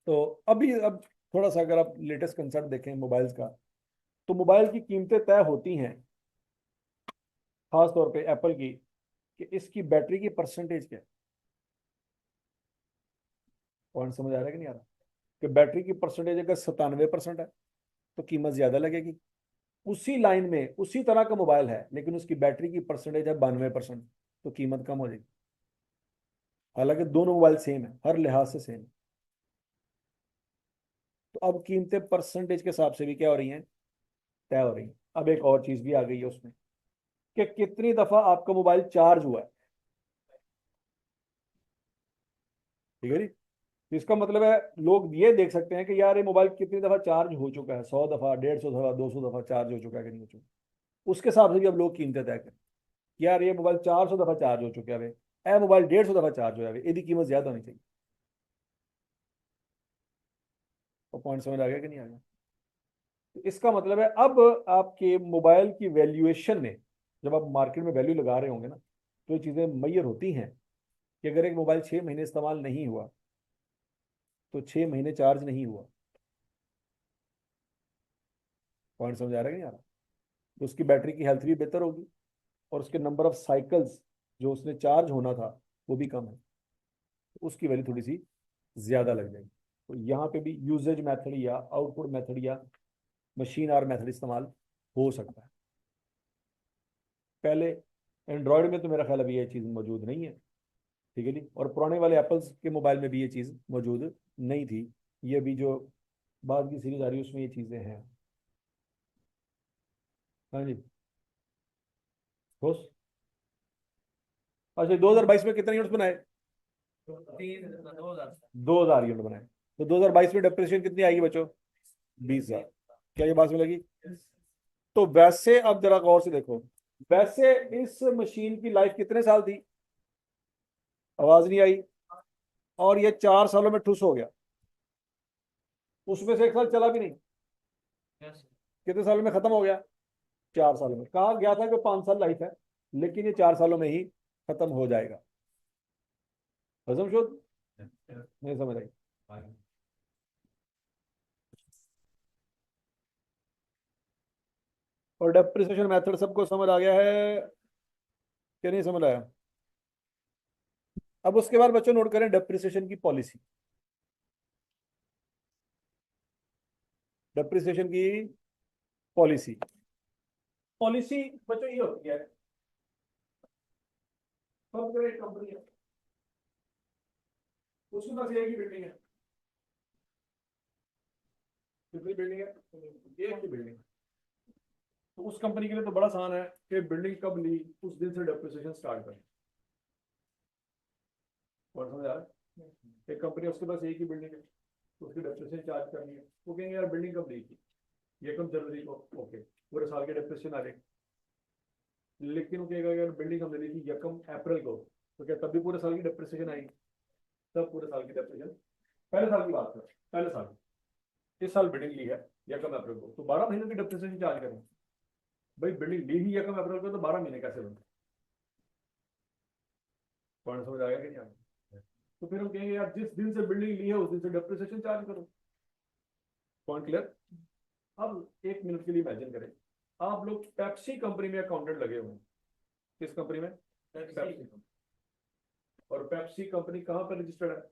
तो अब थोड़ा सा अगर आप लेटेस्ट कंसेप्ट देखें मोबाइल्स का, तो मोबाइल की कीमतें तय होती हैं खास तौर पे एप्पल की, कि इसकी बैटरी की परसेंटेज क्या है। पॉइंट समझ आ रहा है कि नहीं आ रहा? कि बैटरी की परसेंटेज अगर 97% है तो कीमत ज्यादा लगेगी। उसी लाइन में उसी तरह का मोबाइल है लेकिन उसकी बैटरी की परसेंटेज है 92%, तो कीमत कम हो जाएगी। हालांकि दोनों मोबाइल सेम है, हर लिहाज से सेम है। तो अब कीमतें परसेंटेज के हिसाब से भी क्या हो रही हैं? तय हो रही हैं। अब एक और चीज भी आ गई है उसमें, कि कितनी दफा आपका मोबाइल चार्ज हुआ है। ठीक है जी? तो इसका मतलब है लोग ये देख सकते हैं कि यार ये मोबाइल कितनी दफा चार्ज हो चुका है, 100 दफा, 150 दफा, 200 दफा चार्ज हो चुका है कि नहीं हो चुका। उसके हिसाब से भी अब लोग कीमतें तय करें कि यार ये मोबाइल 400 दफा चार्ज हो चुका है, ए मोबाइल 150 दफा चार्ज हो जाए, यदि कीमत ज्यादा होनी चाहिए। तो पॉइंट समझ आ गया कि नहीं आ गया? तो इसका मतलब है अब आपके मोबाइल की वैल्यूएशन में, जब आप मार्केट में वैल्यू लगा रहे होंगे ना, तो ये चीजें मैयर होती हैं कि अगर एक मोबाइल 6 महीने इस्तेमाल नहीं हुआ तो 6 महीने चार्ज नहीं हुआ। पॉइंट समझ आ रहा है कि नहीं आ रहा? तो उसकी बैटरी की हेल्थ भी बेहतर होगी और उसके नंबर ऑफ साइकिल्स जो उसने चार्ज होना था वो भी कम है, तो उसकी वैल्यू थोड़ी सी ज्यादा लग जाएगी। तो यहाँ पे भी यूजेज मेथड या आउटपुट मेथड या मशीन आर मेथड इस्तेमाल हो सकता है। पहले एंड्रॉयड में तो मेरा ख्याल अभी ये चीज़ मौजूद नहीं है। ठीक है जी? और पुराने वाले एप्पल्स के मोबाइल में भी ये चीज़ मौजूद नहीं थी। ये अभी जो बाद की सीरीज आ रही है उसमें ये चीज़ें हैं। हाँ जी, खुश। अच्छा, 2022 में कितने यूनिट्स बनाए? 2,000 यूनिट बनाए। तो 2022 में डेप्रिसिएशन कितनी आएगी बच्चों? 20,000। क्या ये बात में लगी? तो वैसे अब जरा गौर से देखो, वैसे इस मशीन की लाइफ कितने साल थी? आवाज नहीं आई। और ये 4 सालों में ठुस हो गया, उसमें से 1 साल चला भी नहीं। कितने सालों में खत्म हो गया? 4 सालों में। कहा गया था कि 5 साल लाइफ है, लेकिन ये 4 सालों में ही खत्म हो जाएगा। हजम शुद्ध नहीं समझ आई? और डेप्रिसिएशन मेथड सबको समझ आ गया है कि नहीं समझ आया? अब उसके बाद बच्चों नोट करें डेप्रिसिएशन की पॉलिसी। डेप्रिसिएशन की पॉलिसी, पॉलिसी बच्चों ये होती है, एक कंपनी है, उसके पास एक ही बिल्डिंग है। कितनी बिल्डिंग है? एक ही बिल्डिंग। तो उस कंपनी के लिए तो बड़ा आसान है कि बिल्डिंग कब ली उस दिन से डेप्रिसिएशन स्टार्ट करें। और समझ आ रहा है? एक कंपनी, उसके पास एक ही बिल्डिंग है, तो उसकी डेप्रिसिएशन चार्ज करनी है। वो कहेंगे यार बिल्डिंग कब ली थी? ये कब जनवरी को, ओके, पूरे साल के डेप्रिसिएशन आ जाएगी। लेकिन वो कहेगा यार बिल्डिंग हमने ली थी 1 अप्रैल को, तो क्या तब भी पूरे साल की डेप्रिसिएशन आएगी? तब पूरे साल की डेप्रिसिएशन, पहले साल की बात कर, पहले साल इस साल बिल्डिंग ली है यकम अप्रैल को, तो 12 महीने की डेप्रिसिएशन चार्ज करें। भाई बिल्डिंग ली ही यकम अप्रैल को, तो 12 महीने कैसे बनते? पॉइंट समझ आएगा कि नहीं आएगा? तो फिर हम कहेंगे यार जिस दिन से बिल्डिंग ली है उस दिन से डेप्रिसिएशन चार्ज करो। Point clear? अब 1 मिनट के लिए इमेजिन करें, आप लोग पेप्सी कंपनी में अकाउंटेंट लगे हुए हैं। किस कंपनी में? पेप्सी। और पेप्सी कंपनी कहां पर रजिस्टर्ड है?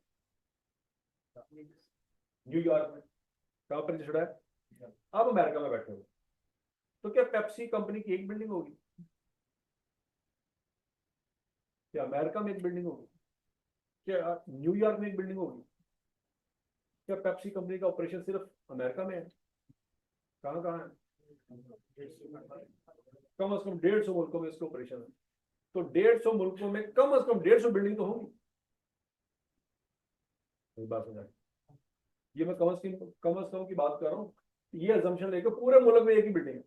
न्यूयॉर्क में। कहां पर रजिस्टर्ड है? अब अमेरिका में बैठे हो, तो क्या पेप्सी कंपनी की एक बिल्डिंग होगी? क्या अमेरिका में एक बिल्डिंग होगी? क्या न्यूयॉर्क में एक बिल्डिंग होगी? क्या पेप्सी कंपनी का ऑपरेशन सिर्फ अमेरिका में है? कहाँ कहाँ है? कम से कम 150 मुल्कों में इसका ऑपरेशन है। तो 150 मुल्कों में कम से कम 150 बिल्डिंग तो होंगी। इस बात समझ, ये मैं कम से कम की बात कर रहा हूँ। ये अजम्पशन लेकर पूरे मुल्क में एक ही बिल्डिंग है।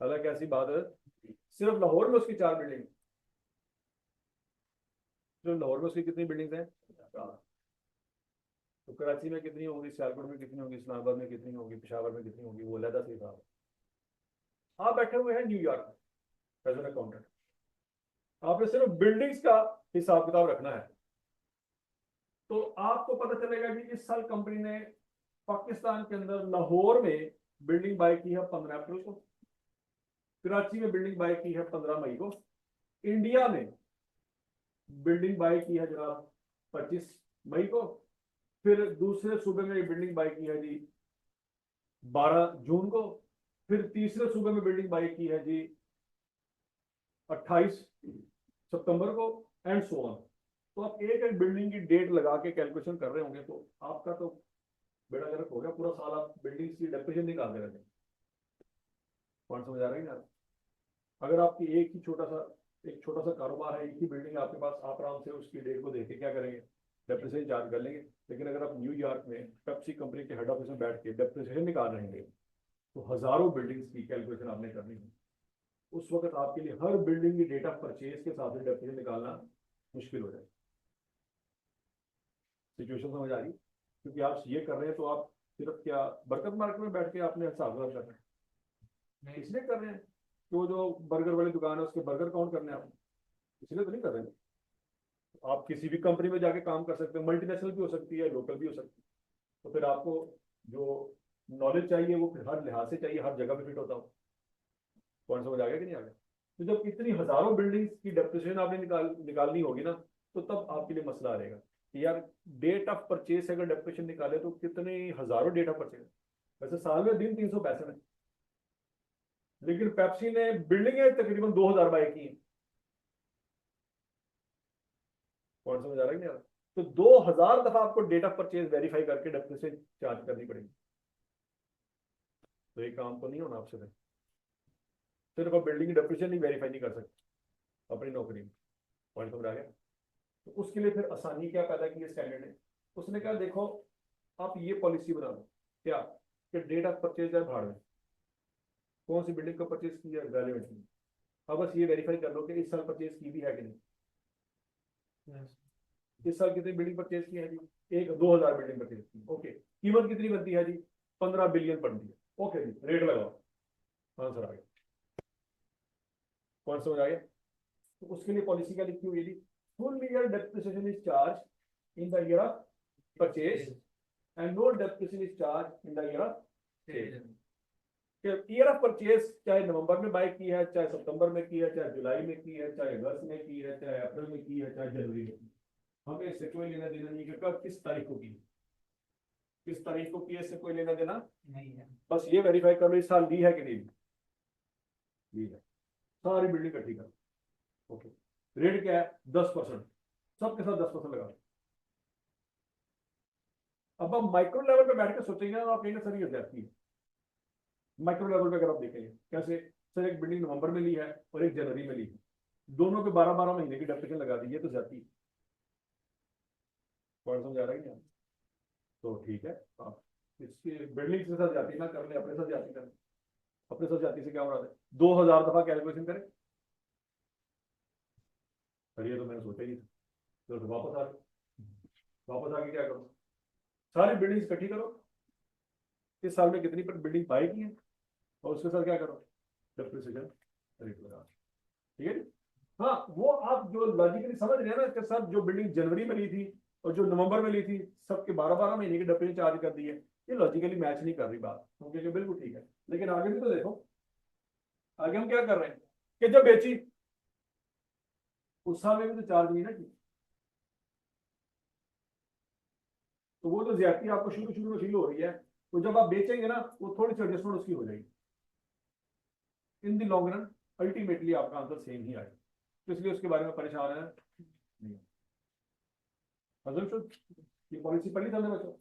हालांकि ऐसी बात है, सिर्फ लाहौर में उसकी 4 बिल्डिंग। सिर्फ लाहौर में उसकी कितनी बिल्डिंग है? 4। तो कराची में कितनी होंगी, सियालकोट में कितनी होगी, इस्लामाबाद में कितनी होगी, पेशावर में कितनी होगी, वो अलहदा से हिसाब है। आप बैठे हुए हैं न्यूयॉर्क में एज एन अकाउंटेंट, आपने सिर्फ बिल्डिंग्स का हिसाब किताब रखना है। तो आपको पता चलेगा कि इस साल कंपनी ने पाकिस्तान के अंदर लाहौर में बिल्डिंग बाय की है 15 अप्रैल को, कराची में बिल्डिंग बाय की है 15 मई को, इंडिया में बिल्डिंग बाय की है जनाब 25 मई को, फिर दूसरे सूबे में बिल्डिंग बाय की है जी 12 जून को, फिर तीसरे सूबे में बिल्डिंग बाय की है जी 28 सितंबर को, एंड सो ऑन। तो आप एक एक बिल्डिंग की डेट लगा के कैलकुलेशन कर रहे होंगे, तो आपका तो बेड़ा गर्क हो गया। पूरा साल आप बिल्डिंग की डेप्रिसिएशन निकालते रहते हैं। पॉइंट समझ आ रहा है ना? अगर आपकी एक छोटा सा कारोबार है, एक ही बिल्डिंग आपके पास, आप आराम से उसकी डेट को देख के क्या करेंगे, डेप्रिसिएशन चार्ज कर लेंगे। लेकिन अगर आप न्यूयॉर्क में पेप्सी कंपनी के हेड ऑफिस में बैठ के डेप्रिसिएशन निकाल रहे हैं, तो हजारों बिल्डिंग्स की कैलकुलेशन आपने करनी है। उस वक्त आपके लिए हर बिल्डिंग की डेट ऑफ परचेज के साथ डेप्रिसिएशन निकालना मुश्किल हो जाए। सिचुएशन समझ आ रही? क्योंकि आप ये कर रहे हैं तो आप सिर्फ क्या बरकत मार्केट में बैठ के आपने हिसाब कर रहे हैं, इसलिए कर रहे हैं कि वो जो बर्गर वाली दुकान है उसके बर्गर काउंट करने आप, इसलिए तो नहीं कर रहे हैं। आप किसी भी कंपनी में जाके काम कर सकते हैं, मल्टीनेशनल भी हो सकती है, लोकल भी हो सकती है। तो फिर आपको जो नॉलेज चाहिए वो फिर हर लिहाज से चाहिए, हर जगह पे फिट होता हो। पॉइंट समझ आ गया कि नहीं आ गया? तो जब इतनी हजारों बिल्डिंग्स की डेप्रिसिएशन आपने निकालनी होगी ना, तो तब आपके लिए मसला आ रहेगा कि यार डेट ऑफ परचेज से अगर डेप्रिसिएशन निकाले तो कितने हजारों डेट ऑफ परचेज। वैसे साल में दिन 365 है, लेकिन पेप्सी ने बिल्डिंगें तकरीबन 2000 बाय की हैं। पॉइंट समझ आ रहा है कि नहीं आ रहा? तो 2000 दफा आपको डेट ऑफ परचेज वेरीफाई करके डेप्रिसिएशन चार्ज करनी पड़ेगी। तो ये काम तो नहीं होना आपसे। सिर्फ आप बिल्डिंग की डेप्रिसिएशन नहीं वेरीफाई नहीं कर सकते अपनी नौकरी में। पॉइंट समझ आ गया? तो उसके लिए फिर आसानी क्या पैदा की है स्टैंडर्ड ने? उसने कहा देखो आप ये पॉलिसी बना लो, क्या कि डेट ऑफ परचेज है भाड़ में, कौन सी बिल्डिंग का परचेज की है रेलिवेंट नहीं। अब बस ये वेरीफाई कर लो कि इस साल परचेज की भी है कि नहीं। इस साल कितनी बिल्डिंग परचेज की है जी? 2000 बिल्डिंग परचेज की। ओके, कीमत कितनी बनती है जी? 15 बिलियन बनती है। ओके जी, रेट लगाओ, आंसर आ गया। कौन समझ आ गया? तो उसके लिए पॉलिसी क्या लिखी हुई है जी? Full year depreciation is charge in the year of purchase and no depreciation is charge in the year of sale. Year of purchase चाहे नवंबर में बाय की है, चाहे सितंबर में की है, चाहे जुलाई में की है, चाहे अगस्त में की है, चाहे अप्रैल में की है, चाहे जनवरी में की है, हमें इससे कोई लेना देना नहीं कि कब किस तारीख को की, किस तारीख को की है, इससे कोई लेना देना नहीं है। बस ये वेरीफाई कर लो इस साल ली है कि नहीं ली है। सारी बिल्डिंग इकट्ठी कर। ओके, रेट क्या है? 10%। सबके साथ 10% लगा। अब आप माइक्रो लेवल पे बैठ के सोचेंगे ना, आप कहेंगे सर ये ज्यादती है। माइक्रो लेवल पे अगर आप देखेंगे कैसे, सर एक बिल्डिंग नवंबर में ली है और एक जनवरी में ली है, दोनों पे 12-12 महीने की डेप्रिसिएशन लगा दी है, तो ज्यादती है। पॉइंट समझ आ रहा है क्या? तो ठीक है, आप इसके बिल्डिंग के साथ जाती ना कर ले, अपने साथ जाती कर। अपने साथ जाती से क्या हो रहा है? 2000 दफा कैलकुलेशन करें। सर ये तो मैंने सोचा ही था। तो वापस आ गए, वापस आके क्या करो, सारी बिल्डिंग इकट्ठी करो, इस साल में कितनी पर बिल्डिंग बाय की है और उसके साथ क्या करो, डेप्रिसिएशन रेट लगा। ठीक है। हाँ, वो आप जो लॉजिकली समझ रहे हैं ना, इसके साथ जो बिल्डिंग जनवरी में ली थी और जो नवंबर में ली थी, सबके 12-12 महीने की डेप्रिसिएशन चार्ज कर दी है, ये लॉजिकली मैच नहीं कर रही बात, क्योंकि बिल्कुल ठीक है। लेकिन आगे भी तो देखो, आगे हम क्या कर रहे हैं कि जब बेची उस साल में भी तो चार्ज नहीं ना की, तो वो तो ज्यादती आपको शुरू शुरू में फील हो रही है, तो जब आप बेचेंगे ना वो थोड़ी सी एडजस्टमेंट उसकी हो जाएगी। In the long run ultimately आपका आंसर सेम ही आएगा, तो इसलिए उसके बारे में परेशान है नहीं। ये पॉलिसी पढ़ी था बच्चों।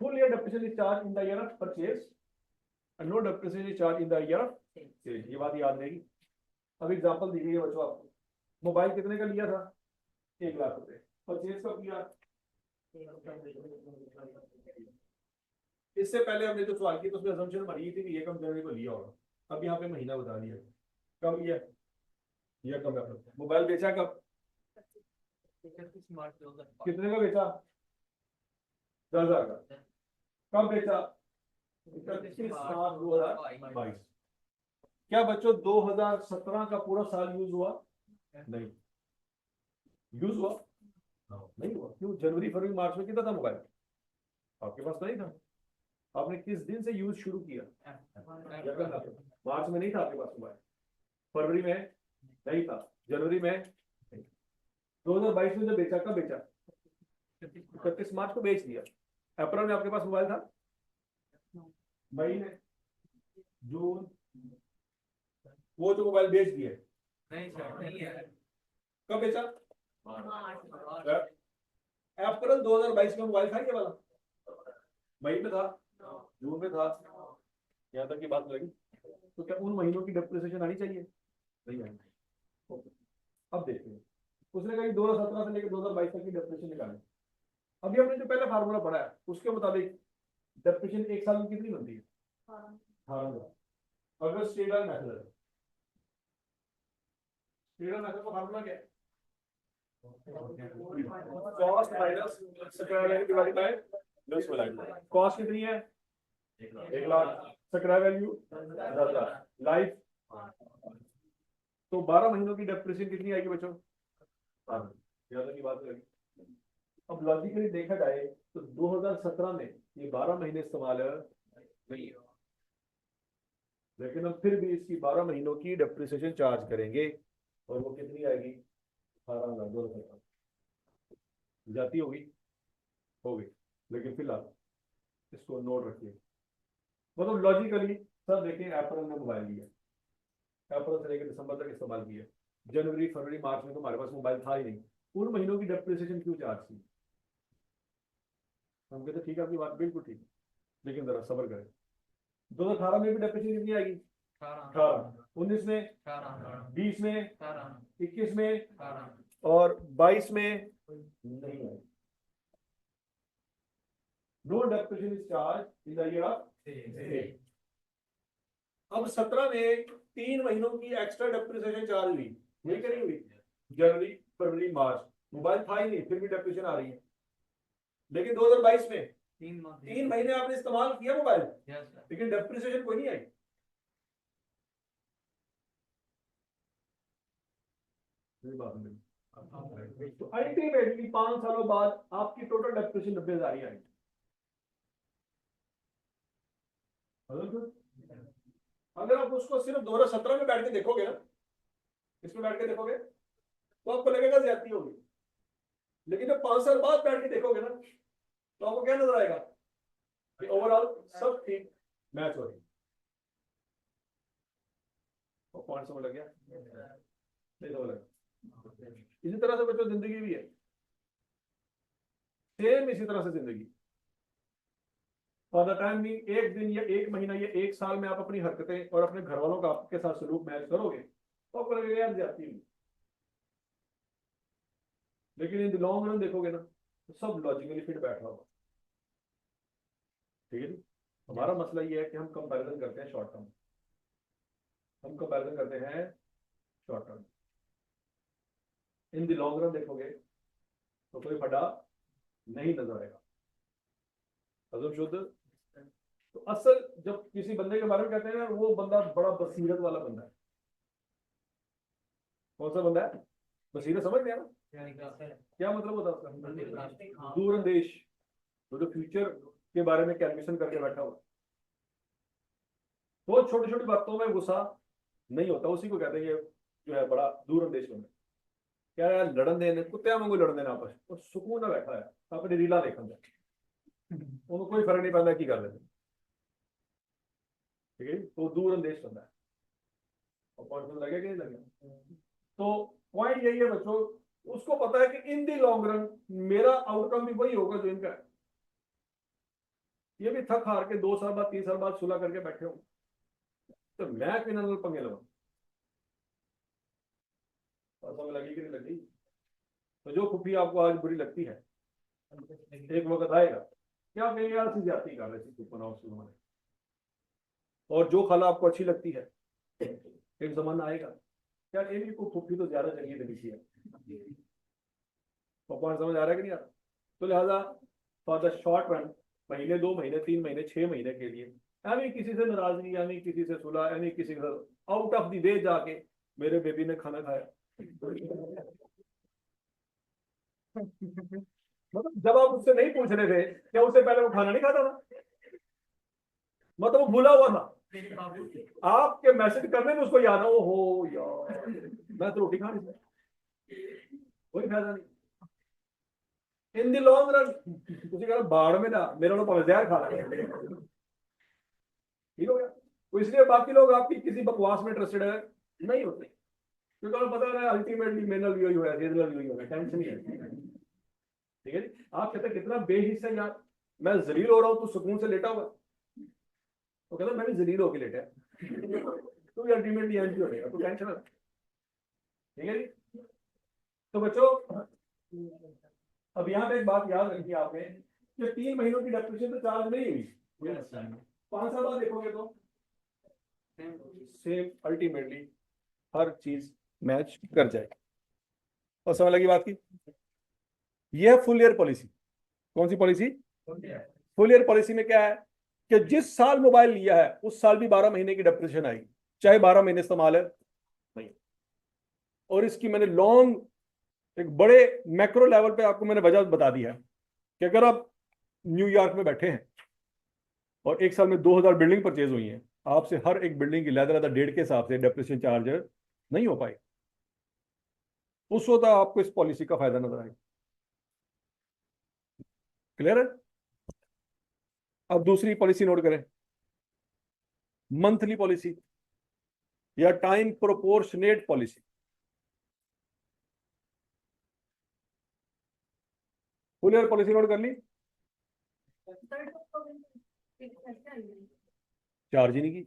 Full year depreciation is charge in the year of purchase and no depreciation is charge in the year of sale. ये बात याद रहेगी। अब एग्जांपल दी गई है बच्चों आपको, मोबाइल कितने का लिया था, 1 लाख रुपए, परचेज कब किया, इससे पहले हमने जो सवाल किया तो उसमें असम्पशन बनी थी कि ये कम जनवरी को लिया होगा। अब यहाँ पे महीना बता दिया कब लिया, ये कब है, मोबाइल बेचा कब, कितने का बेचा, 10,000 का, कब बेचा, 31/मार्च 2022। क्या बच्चों 2017 का पूरा साल यूज हुआ, नहीं यूज हुआ, नहीं हुआ। क्यों, जनवरी फरवरी मार्च में कितना था मोबाइल, आपके पास नहीं था। आपने किस दिन से यूज शुरू किया, मार्च में नहीं था आपके पास मोबाइल, फरवरी में नहीं था, जनवरी में नहीं। 2022 में जब बेचा, कब बेचा, 31 मार्च को बेच दिया। अप्रैल में आपके पास मोबाइल था, मई में, जून, वो जो मोबाइल बेच दिया नहीं सर, नहीं है। कब बेचा, अप्रैल 2022 में मोबाइल था क्या वाला, मई में था, जून में था, यहाँ तक की बात लगी। तो क्या उन महीनों की डेप्रिसिएशन आनी चाहिए, नहीं आनी चाहिए। अब देखते हैं, उसने कहा 2017 से लेकर 2022 तक की डेप्रिसिएशन निकालें। अभी हमने जो पहले फार्मूला पढ़ा है उसके मुताबिक डेप्रिसिएशन एक साल में कितनी बनती है, 18,000। अगर स्टेडर मेथड है, स्टेडर मेथड का फार्मूला क्या है, cost minus square value divide by loss value. Cost कितनी है, 1,00,000, स्क्वायर वैल्यू 10,000, लाइफ, तो 12 महीनों की डेप्रिसिएशन कितनी आएगी बच्चों, ज्यादा की बात करेंगे। अब लॉजिकली देखा जाए तो 2017 में ये 12 महीने इस्तेमाल नहीं, लेकिन हम फिर भी इसकी 12 महीनों की डेप्रिसिएशन चार्ज करेंगे और वो कितनी आएगी, 18,000, 2017 जाती होगी। लेकिन फिलहाल इसको नोट रखिए, मतलब लॉजिकली सर देखें, अप्रैल में मोबाइल लिया, अप्रैल से लेकर दिसंबर तक इस्तेमाल किया, जनवरी फरवरी मार्च में तो हमारे पास मोबाइल था ही नहीं, उन महीनों की डेप्रिसिएशन क्यों चार्ज की। हम कहते ठीक है, आपकी बात बिल्कुल ठीक है, लेकिन जरा सब्र करें। 2018 में भी डेप्रिसिएशन कितनी आएगी, 18, 19 में, 20 में, 21 में और 22 में नहीं है। No depreciation is charge in the year of sale. अब 17 में 3 महीनों की एक्स्ट्रा डेप्रिसिएशन चार्ज हुई, हुई कि नहीं हुई, जनवरी फरवरी मार्च, मोबाइल था ही नहीं फिर भी डेप्रिसिएशन आ रही है। लेकिन 2022 में 3 महीने आपने इस्तेमाल किया मोबाइल, लेकिन डेप्रिसिएशन कोई नहीं आई। तो अल्टीमेटली 5 सालों बाद आपकी टोटल डेप्रिसिएशन 90,000 ही आई। अगर आप उसको सिर्फ 2017 में बैठ के देखोगे ना, इसमें बैठ के देखोगे तो आपको लगेगा ज्यादती होगी, लेकिन जब 5 साल बाद बैठ के देखोगे ना तो आपको क्या नजर आएगा कि ओवरऑल सब ठीक मैच हो रही। पॉइंट समझ लग गया, नहीं समझ लगा। इसी तरह से बच्चों जिंदगी भी है, सेम इसी तरह से जिंदगी। फॉर द टाइम भी एक दिन या एक महीना या एक साल में आप अपनी हरकतें और अपने घर वालों का आपके साथ सलूक मैच करोगे तो आपको लगेगा यार ज्यादती हुई, लेकिन इन द लॉन्ग रन देखोगे ना तो सब लॉजिकली फिट बैठा होगा। ठीक है जी। हमारा मसला ये है कि हम कंपैरिजन करते हैं शॉर्ट टर्म, हम कंपैरिजन करते हैं short term. In the long run देखोगे तो कोई फटा नहीं नजर आएगा। अजम शुद्ध तो असल जब किसी बंदे के बारे में कहते हैं ना, वो बंदा बड़ा बसीरत वाला बंदा है। कौन सा बंदा है? बसीरत, समझ गया ना क्या मतलब होता है उसका? दूरंदेश, तो जो फ्यूचर के बारे में कैलकुलेशन करके बैठा हुआ, वो छोटी छोटी बातों में गुस्सा नहीं होता, उसी को कहते हैं ये जो है बड़ा दूरंदेश बंदा। क्या यार लड़न देने कुत्ते वांगू लड़न देना आपस और सुकून ना बैठा है अपनी रीला देखा जाए, उनको कोई फर्क नहीं पैदा की कर लेते। ठीक है, तो दूरंदेश बंदा है। और पॉइंट लगे कि नहीं लगे? तो पॉइंट यही है बच्चों, उसको पता है कि इन दी लॉन्ग रन मेरा आउटकम भी वही होगा जो इनका है। ये भी थक हार के 2 साल बाद 3 साल बाद सुलह करके बैठे हो, तो मैं क्यों ना पंगे लगा? समझ लगी कि नहीं लगी? तो जो खुफी आपको आज बुरी लगती है, एक वक्त आएगा क्या कहेंगे यार से ज्यादा कर रहे थे उन्होंने। और जो खाला आपको अच्छी लगती है, एक जमाना आएगा यार इनकी को खुफी तो ज्यादा जगह लगी थी। तो पॉइंट समझ आ रहा है कि नहीं आ रहा? तो लिहाजा फॉर द शॉर्ट रन, महीने 2 महीने 3 महीने 6 महीने के लिए, यानी किसी से नाराजगी, यानी किसी से सुलह, यानी किसी से आउट ऑफ द वे जाके मेरे बेबी ने खाना खाया। मतलब जब आप उससे नहीं पूछ रहे थे क्या उससे पहले वो खाना नहीं खाता था, मतलब वो भूला हुआ था, आपके मैसेज करने में उसको याद है, ओ हो यार मैं तो रोटी खानी, कोई फायदा नहीं। इन दी लॉन्ग रन तुझे कह बाढ़ में ना मेरा लोग जहर खा रहे, ठीक हो गया? तो इसलिए बाकी लोग आपकी किसी बकवास में इंटरेस्टेड है नहीं होते, क्योंकि उन्हें पता है अल्टीमेटली मेनल यही होगा, रीजनल यही होगा, टेंशन नहीं है। ठीक है जी, आप कहते हैं कितना बेहिस्सा यार, मैं जलील हो रहा हूँ तो सुकून से लेटा हुआ, तो कहता मैं भी जलील होकर लेटा है तो भी अल्टीमेटली एंड हो जाएगा, तो टेंशन है। ठीक है जी, तो बच्चों अब यहाँ पे एक बात याद रखिए आपने कि 3 महीनों की डेप्रेशन तो चार्ज नहीं हुई, 5 साल बाद देखोगे तो सेम अल्टीमेटली हर चीज मैच कर जाएगी। और समझ लगी बात की? यह फुल ईयर पॉलिसी, कौन सी पॉलिसी? फुल ईयर पॉलिसी में क्या है कि जिस साल मोबाइल लिया है उस साल भी 12 महीने की डेप्रेशन आएगी, चाहे 12 महीने इस्तेमाल है नहीं। और इसकी मैंने लॉन्ग एक बड़े मैक्रो लेवल पे आपको मैंने वजह बता दी है कि अगर आप न्यूयॉर्क में बैठे हैं और एक साल में 2000 बिल्डिंग परचेज हुई हैं, आपसे हर एक बिल्डिंग की लहदा डेढ़ के हिसाब से डेप्रेशन चार्ज नहीं हो पाए, उस वक्त आपको इस पॉलिसी का फायदा नजर आएगा। क्लियर है? अब दूसरी पॉलिसी नोट करें, मंथली पॉलिसी या time proportionate policy. Full year policy note कर ली? चार्ज ही नहीं की।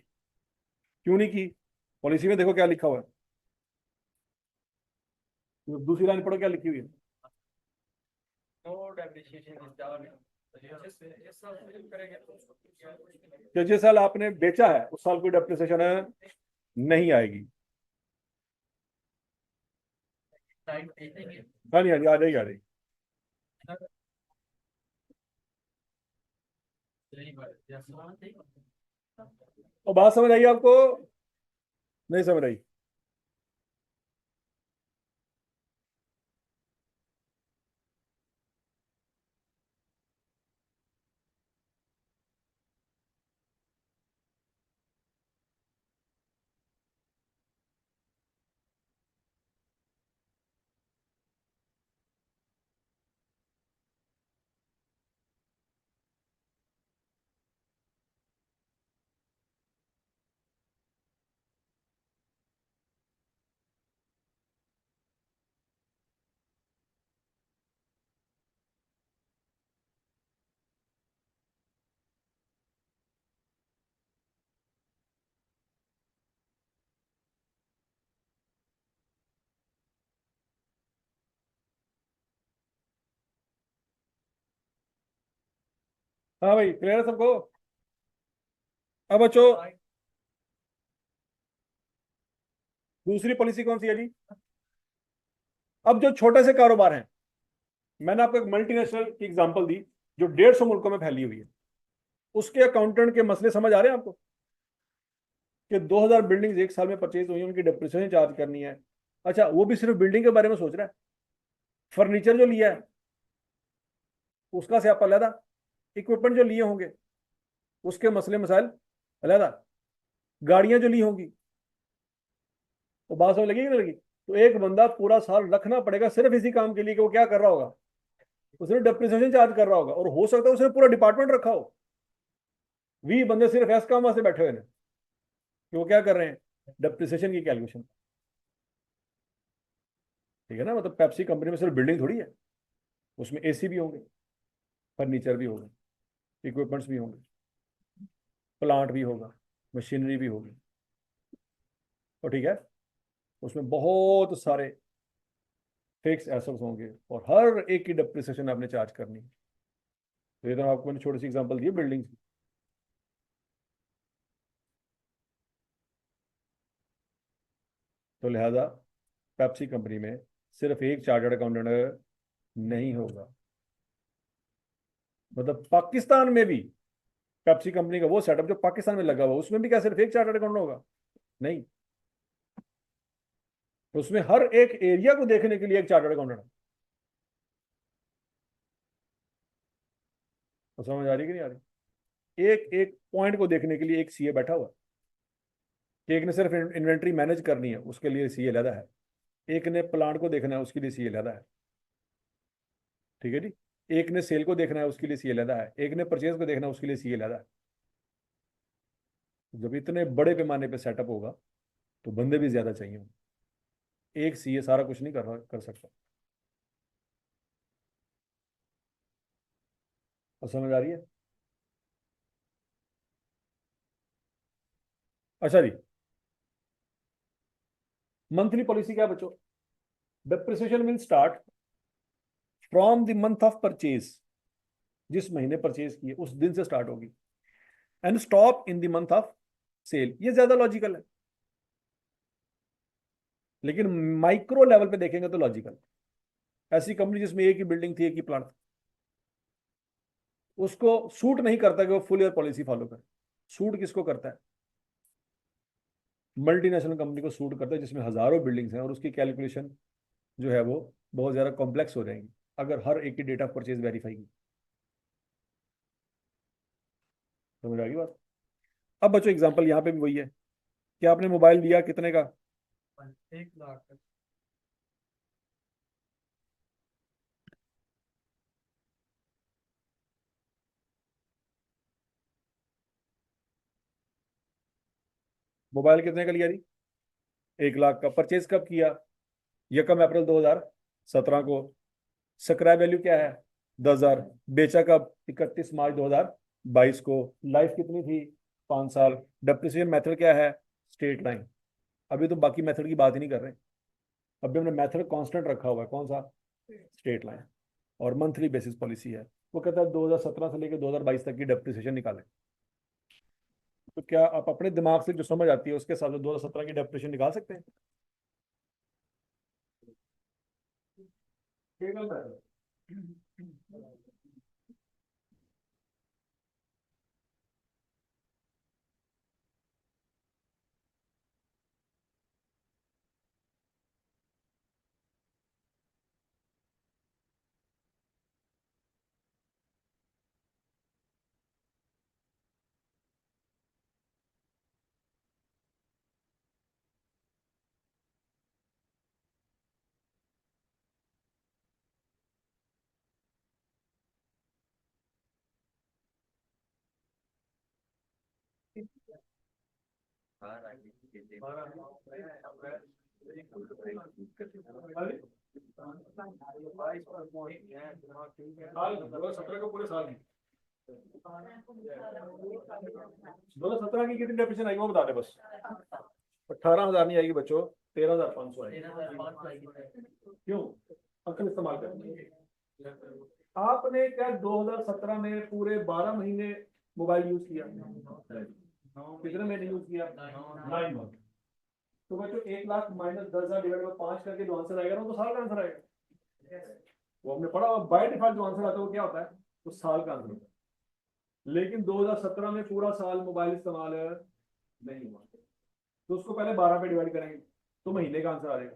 क्यों नहीं की? पॉलिसी में देखो क्या लिखा हुआ है, तो दूसरी लाइन पढ़ो क्या लिखी हुई है। कि जिस साल आपने बेचा है उस साल कोई डेप्रिसिएशन नहीं आएगी। हाँ जी, हाँ जी, आ जाएगी आ जाएगी। और बात समझ आई आपको? नहीं समझ आई? हाँ भाई, क्लियर है सबको? अब बच्चों दूसरी पॉलिसी कौन सी है जी? अब जो छोटे से कारोबार हैं, मैंने आपको एक मल्टीनेशनल की एग्जांपल दी जो 150 मुल्कों में फैली हुई है, उसके अकाउंटेंट के मसले समझ आ रहे हैं आपको कि 2000 बिल्डिंग्स एक साल में परचेज हुई, उनकी डेप्रिसिएशन चार्ज करनी है। अच्छा, वो भी सिर्फ बिल्डिंग के बारे में सोच रहा है, फर्नीचर जो लिया है उसका स्यापा अलहदा, इक्विपमेंट जो लिए होंगे उसके मसले मसाइल अलहदा, गाड़ियां जो ली होंगी, तो बात समझ लगी कि नहीं लगी? तो एक बंदा पूरा साल रखना पड़ेगा सिर्फ इसी काम के लिए कि वो क्या कर रहा होगा, उसने डेप्रिसिएशन चार्ज कर रहा होगा, और हो सकता है उसने पूरा डिपार्टमेंट रखा हो, 20 बंदे सिर्फ ऐसे काम वास्ते बैठे हुए हैं कि वो क्या कर रहे हैं, डेप्रिसिएशन की कैलकुलेशन। ठीक है ना? मतलब पेप्सी कंपनी में सिर्फ बिल्डिंग थोड़ी है, उसमें एसी भी होंगे, फर्नीचर भी होगा, इक्विपमेंट्स भी होंगे, प्लांट भी होगा, मशीनरी भी होगी। तो ठीक है, उसमें बहुत सारे फिक्स एसेट्स होंगे और हर एक की डेप्रिसिएशन आपने चार्ज करनी है। तो ये तो आपको मैंने छोटी सी एग्जांपल दी बिल्डिंग की। तो लिहाजा पेप्सी कंपनी में सिर्फ एक चार्टर्ड अकाउंटेंट नहीं होगा, मतलब पाकिस्तान में भी पेप्सी कंपनी का वो सेटअप जो पाकिस्तान में लगा हुआ उसमें भी क्या सिर्फ एक चार्टर्ड अकाउंटेंट होगा? नहीं, उसमें हर एक एरिया को देखने के लिए एक चार्टर्ड अकाउंटेंट। तो समझ आ रही कि नहीं आ रही? एक एक पॉइंट को देखने के लिए एक सीए बैठा हुआ है। एक ने सिर्फ इन्वेंट्री मैनेज करनी है, उसके लिए सीए अलग है। एक ने प्लांट को देखना है, उसके लिए सीए अलग है। ठीक है जी? एक ने सेल को देखना है, उसके लिए सीए अलग है। एक ने परचेज को देखना है, उसके लिए सीए अलग है। जब इतने बड़े पैमाने पे सेटअप होगा तो बंदे भी ज्यादा चाहिए। एक सीए सारा कुछ नहीं कर सकता। और समझ आ रही है? अच्छा जी, मंथली पॉलिसी क्या है बच्चों? Depreciation will start from the month of purchase, जिस महीने परचेज किए उस दिन से स्टार्ट होगी, and stop in the month of sale. ये ज्यादा लॉजिकल है, लेकिन माइक्रो लेवल पे देखेंगे तो लॉजिकल। ऐसी कंपनी जिसमें एक ही बिल्डिंग थी, एक ही प्लांट, उसको सूट नहीं करता कि वो फुल ईयर पॉलिसी फॉलो करे। सूट किसको करता है? मल्टीनेशनल कंपनी को सूट करता है जिसमें हजारों बिल्डिंग्स हैं और उसकी कैलकुलेशन जो है वो बहुत ज्यादा कॉम्प्लेक्स हो जाएंगी अगर हर एक की डेट ऑफ परचेज वेरीफाई की। समझ आ गई बात? अब बच्चों एग्जांपल यहाँ पे भी वही है कि आपने मोबाइल लिया कितने का? 1 लाख। मोबाइल कितने का लिया जी? 1 लाख का। परचेज कब किया? 1 अप्रैल 2017 को। स्क्रैप वैल्यू क्या है? 10,000। बेचा कब? 31 मार्च 2022 को। लाइफ कितनी थी? 5 साल। डेप्रिसिएशन मेथड क्या है? Straight line. अभी तो बाकी मेथड की बात ही नहीं कर रहे, अभी हमने मेथड कांस्टेंट रखा हुआ है। कौन सा? Straight line. और मंथली बेसिस पॉलिसी है। वो कहता है 2017 से लेकर 2022 तक की डेप्रिसिएशन निकालें। तो क्या आप अपने दिमाग से जो समझ आती है उसके हिसाब से 2017 की डेप्रिसिएशन निकाल सकते हैं? ठीक है। 2017 का पूरे साल की 2017 की कितनी डेप्रिसिएशन आई वो बता दे बस। 18,000 नहीं आएगी बच्चों, 13,500 आएगी। क्यों? अकल इस्तेमाल कर। आपने क्या 2017 में पूरे 12 महीने मोबाइल यूज किया? कितने महीने यूज किया? 9 मंथ। तो बच्चों 1 लाख माइनस 10,000 डिवाइड बाई 5 करके जो आंसर आएगा ना वो तो साल का आंसर आएगा। वो हमने पढ़ा, बाय डिफॉल्ट जो आंसर आता है वो क्या होता है? वो साल का आंसर होता है। लेकिन 2017 में पूरा साल मोबाइल इस्तेमाल नहीं हुआ, तो उसको पहले 12 पे डिवाइड करेंगे तो महीने का आंसर आ जाएगा।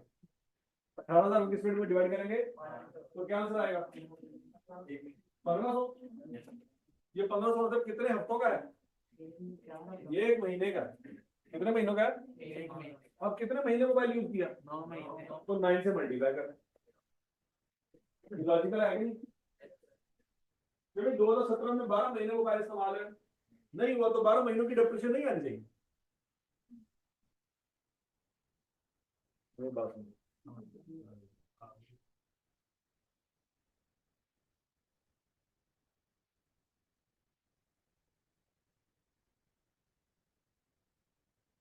18,000 किस मिनट में डिवाइड करेंगे तो क्या आंसर आएगा 1500। ये 1500 मतलब कितने हफ्तों का है, ये एक महीने का है। कितने महीनों का है, अब कितने महीने मोबाइल यूज किया 9 महीने। तो 9 से मल्टीप्लाई कर, लॉजिकल है कि नहीं। क्योंकि 2017 में 12 महीने मोबाइल इस्तेमाल है नहीं हुआ तो 12 महीनों की डिप्रेशन नहीं आनी चाहिए। बात नहीं।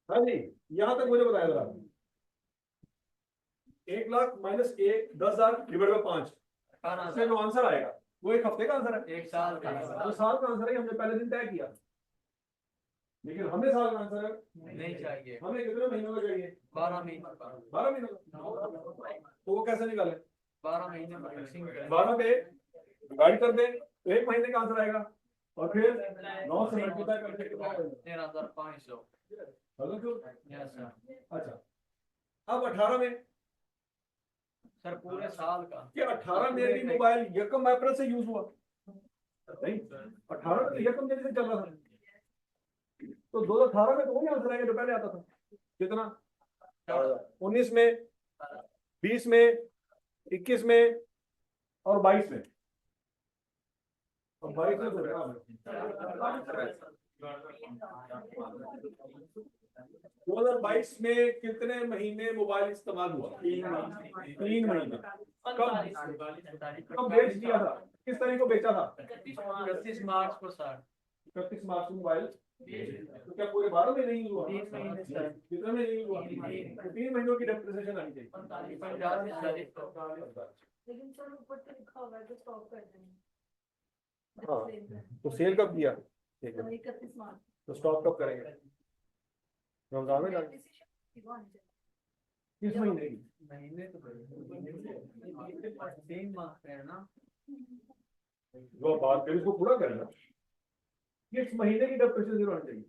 हाँ जी, यहां तक मुझे बताया जरा। 1 लाख माइनस 10,000 डिवाइड बाय 5 इससे जो आंसर आएगा वो एक हफ्ते का आंसर है, एक साल का तो साल का आंसर है, हमने पहले दिन तय किया। लेकिन हमें साल का आंसर नहीं चाहिए, हमें कितने महीनों का चाहिए 12 महीने का। 12 महीनों का, तो वो कैसे निकाले 12 महीने में फिक्सिंग करें। 12 पे डिवाइड कर दे तो एक महीने का आंसर आएगा और फिर 9 से मल्टीप्लाई करके कितना आएगा 13,500। चलो क्यों। Yes sir. अच्छा, अब 18 में सर पूरे साल का कि 18 में भी मोबाइल यकम अप्रैल से यूज हुआ नहीं, 18 में तो यकम जनवरी से चल रहा था, तो 2018 में तो वही आंसर आएगा जो पहले आता था। कितना 19 में, 20 में, 21 में और 22 में। और 22 में तो 2022 में कितने महीने मोबाइल इस्तेमाल हुआ 3 महीने। कब बेच दिया था, किस तारीख को बेचा था 31 मार्च को सर। 31 मार्च को मोबाइल, तो क्या पूरे 12 महीने यूज हुआ 3 महीने सर। कितने महीने यूज हुआ 3 महीनों की डेप्रिसिएशन आनी चाहिए। 50। लेकिन सर ऊपर तो लिखा होगा तो स्टॉप कर देंगे। हाँ, तो सेल कब किया ठीक है, 31 मार्च तो स्टॉक कब करेंगे रमजान में जाके? किस महीने की महीने तो 3 माह है ना। जो बात करी उसको पूरा करना, किस महीने की डेप्रिसिएशन जीरो आनी चाहिए।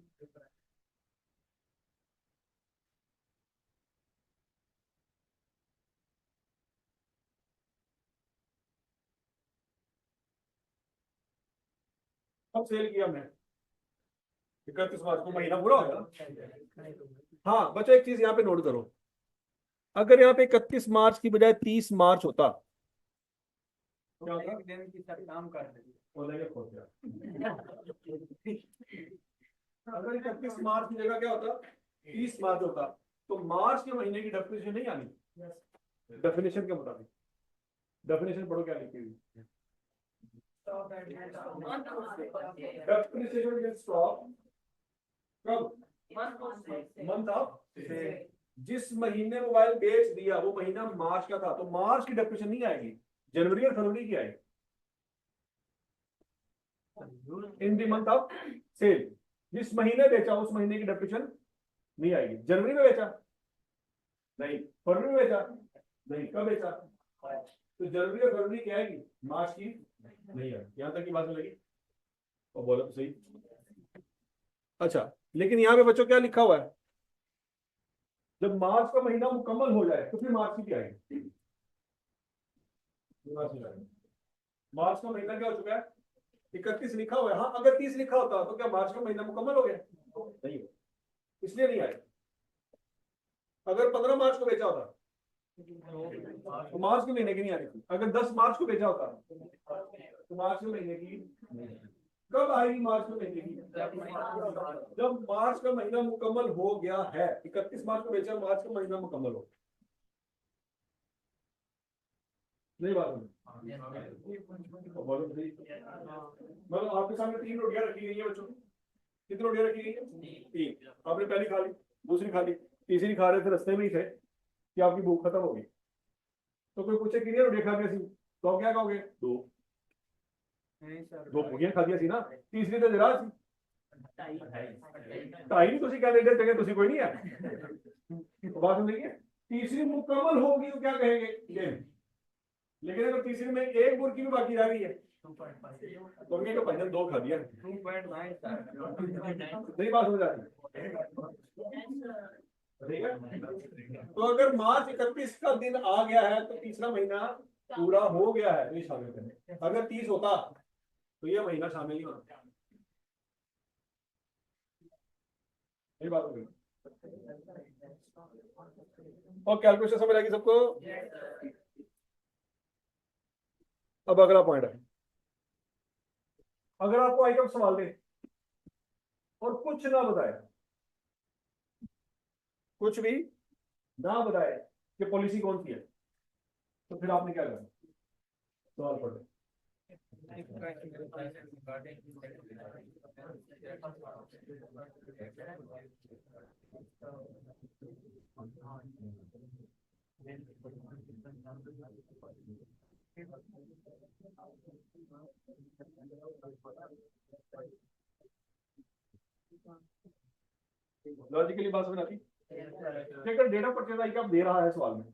कब सेल किया मैं 31 मार्च को, महीना पूरा हो गया। हाँ बच्चों एक चीज यहाँ पे नोट करो, अगर यहाँ पे 31 मार्च की बजाय 30 मार्च होता तो एक दिन की सर काम कर देंगे। अगर 31 मार्च की जगह क्या होता 30 मार्च होता तो मार्च के महीने की डेफिनेशन नहीं आनी। डेफिनेशन के मुताबिक, डेफिनेशन पढ़ो क्या लिखी हुई, डेप्रिसिएशन विल स्टॉप कब मंथ ऑफ, जिस महीने मोबाइल बेच दिया वो महीना मार्च का था तो मार्च की डेप्रिसिएशन नहीं आएगी, जनवरी और फरवरी की आएगी। In the month of sale, जिस महीने बेचा उस महीने की डेप्रिसिएशन नहीं आएगी। जनवरी में बेचा नहीं, फरवरी में बेचा नहीं, कब बेचा तो जनवरी और फरवरी की आएगी, मार्च की नहीं आएगी। यहां तक की बात लगी और बोलो तो सही। अच्छा लेकिन यहाँ पे बच्चों क्या लिखा हुआ है, जब मार्च का महीना मुकम्मल हो जाए तो फिर मार्च की क्या आएगी, मार्च का महीना क्या हो चुका है 31 लिखा हुआ है। हाँ अगर 30 लिखा होता तो क्या मार्च का महीना मुकम्मल हो गया, नहीं हो, इसलिए नहीं आया। अगर 15 मार्च को बेचा होता तो मार्च के महीने की नहीं आ रही थी, अगर 10 मार्च को बेचा होता तो मार्च के महीने की कब आएगी, मार्च के महीने की जब मार्च का महीना मुकम्मल हो गया है। 31 मार्च को बेचा, मार्च का महीना मुकम्मल हो, नहीं बात मतलब आपके सामने 3 रोटियां रखी गई है बच्चों, कितनी रोटियां रखी गई है 3, आपने पहली खा ली, दूसरी खा ली, तीसरी खा रहे थे, रास्ते में ही थे कि आपकी भूख खत्म होगी, तो कोई पूछे कितनी रोटियां खा गई तो आप क्या कहोगे 2 भूखियां खा दी ना, तीसरी तो जरा सी 2.5 ਤੁਸੀਂ कहते इधर जगह तुसी कोई नहीं है बात नहीं है। तीसरी मुकम्मल होगी तो क्या कहेंगे लेकिन अगर तीसरे में एक बुरकी भी बाकी रह गई है तो उनके को भजन 2 खा दिया। 2.9 सही बात हो जाती ठीक है। तो अगर मार्च 31 का दिन आ गया है तो तीसरा महीना पूरा हो गया है, तो ये शामिल करें। अगर 30 होता तो ये महीना शामिल नहीं होता। ये बात हो गई। और कैलकुलेशन समझ आएगी सबको। अब अगला पॉइंट है, अगर आपको आइटम सवाल दे और कुछ ना बताए, कुछ भी ना बताए कि पॉलिसी कौन सी है, तो फिर आपने क्या करना? सवाल पढ़ लो। लॉजिकली बात समझ आती? अगर डेटा परचेज आई आप दे रहा है सवाल में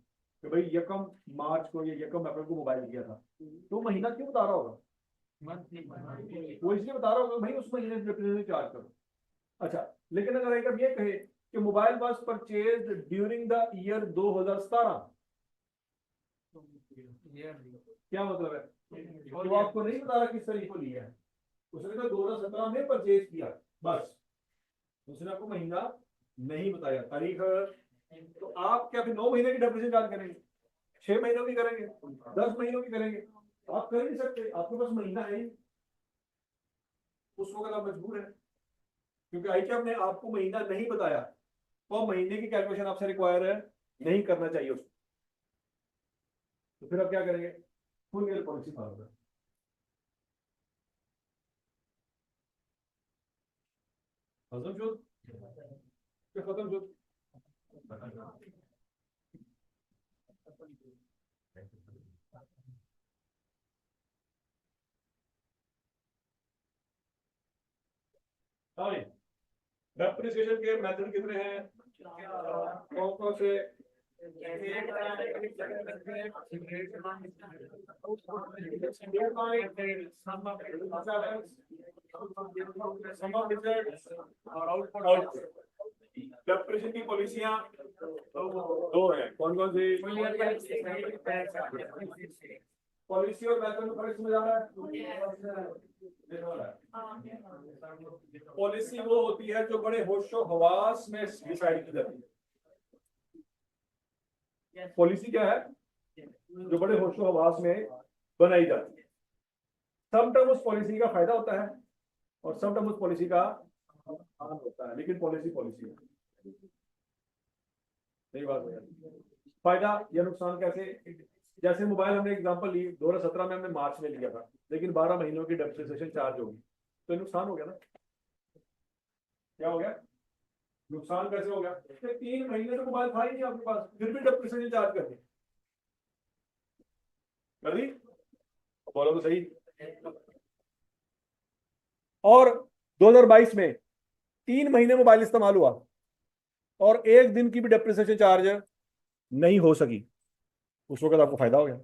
कि भाई यकम मार्च को या यकम अप्रैल को मोबाइल दिया था, तो महीना क्यों बता रहा होगा? वो इसलिए बता रहा होगा भाई उस महीने रिप्रेजेंटेटिव चार्ज करो। अच्छा, लेकिन अगर एक ये कहे कि mobile was purchased during the year 2017, क्या मतलब है? तो आपको नहीं बता रहा किस तरीके को लिया है, उसने तो 2017 में परचेज किया बस, उसने आपको महीना नहीं बताया, तारीख। तो आप क्या फिर 9 महीने की डेप्रिसिएशन चार्ज करेंगे, 6 महीनों की करेंगे, 10 महीनों की करेंगे? आप कर नहीं सकते, आपके पास महीना है ही, उस वक्त आप मजबूर है क्योंकि आई क्या आपने आपको महीना नहीं बताया, तो महीने की कैलकुलेशन आपसे रिक्वायर है, नहीं करना चाहिए उसको। तो फिर आप क्या करेंगे? फुल ईयर पॉलिसी फॉलो करें। खत्म शुद्ध क्या खत्म शुद्ध? हाँ, डेप्रिसिएशन के मेथड कितने हैं, कौन कौन से? डेप्रिसिएशन की पॉलिसियां 2 है, कौन कौन सी? पॉलिसी और मेथड में फर्क समझ आ रहा है? पॉलिसी वो होती है जो बड़े होशो हवास में डिसाइड की जाती है। पॉलिसी क्या है? जो बड़े होशो हवास में बनाई जाती है। सम टर्म उस पॉलिसी का फायदा होता है और सम टर्म उस पॉलिसी का नुकसान होता है, लेकिन पॉलिसी पॉलिसी है। सही बात है। फायदा या नुकसान कैसे? जैसे मोबाइल हमने एग्जांपल ली, 2017 में हमने मार्च में लिया था, लेकिन 12 महीनों की डेप्रिसिएशन चार्ज होगी, तो नुकसान हो गया ना? क्या हो गया? नुकसान कैसे हो गया? 3 महीने तो मोबाइल था ही नहीं आपके पास, फिर भी डेप्रिसिएशन चार्ज कर दी, बोलो तो सही। और 2022 में 3 महीने मोबाइल इस्तेमाल हुआ और 1 दिन की भी डेप्रिसिएशन चार्ज नहीं हो सकी, उस वक्त आपको फायदा हो गया।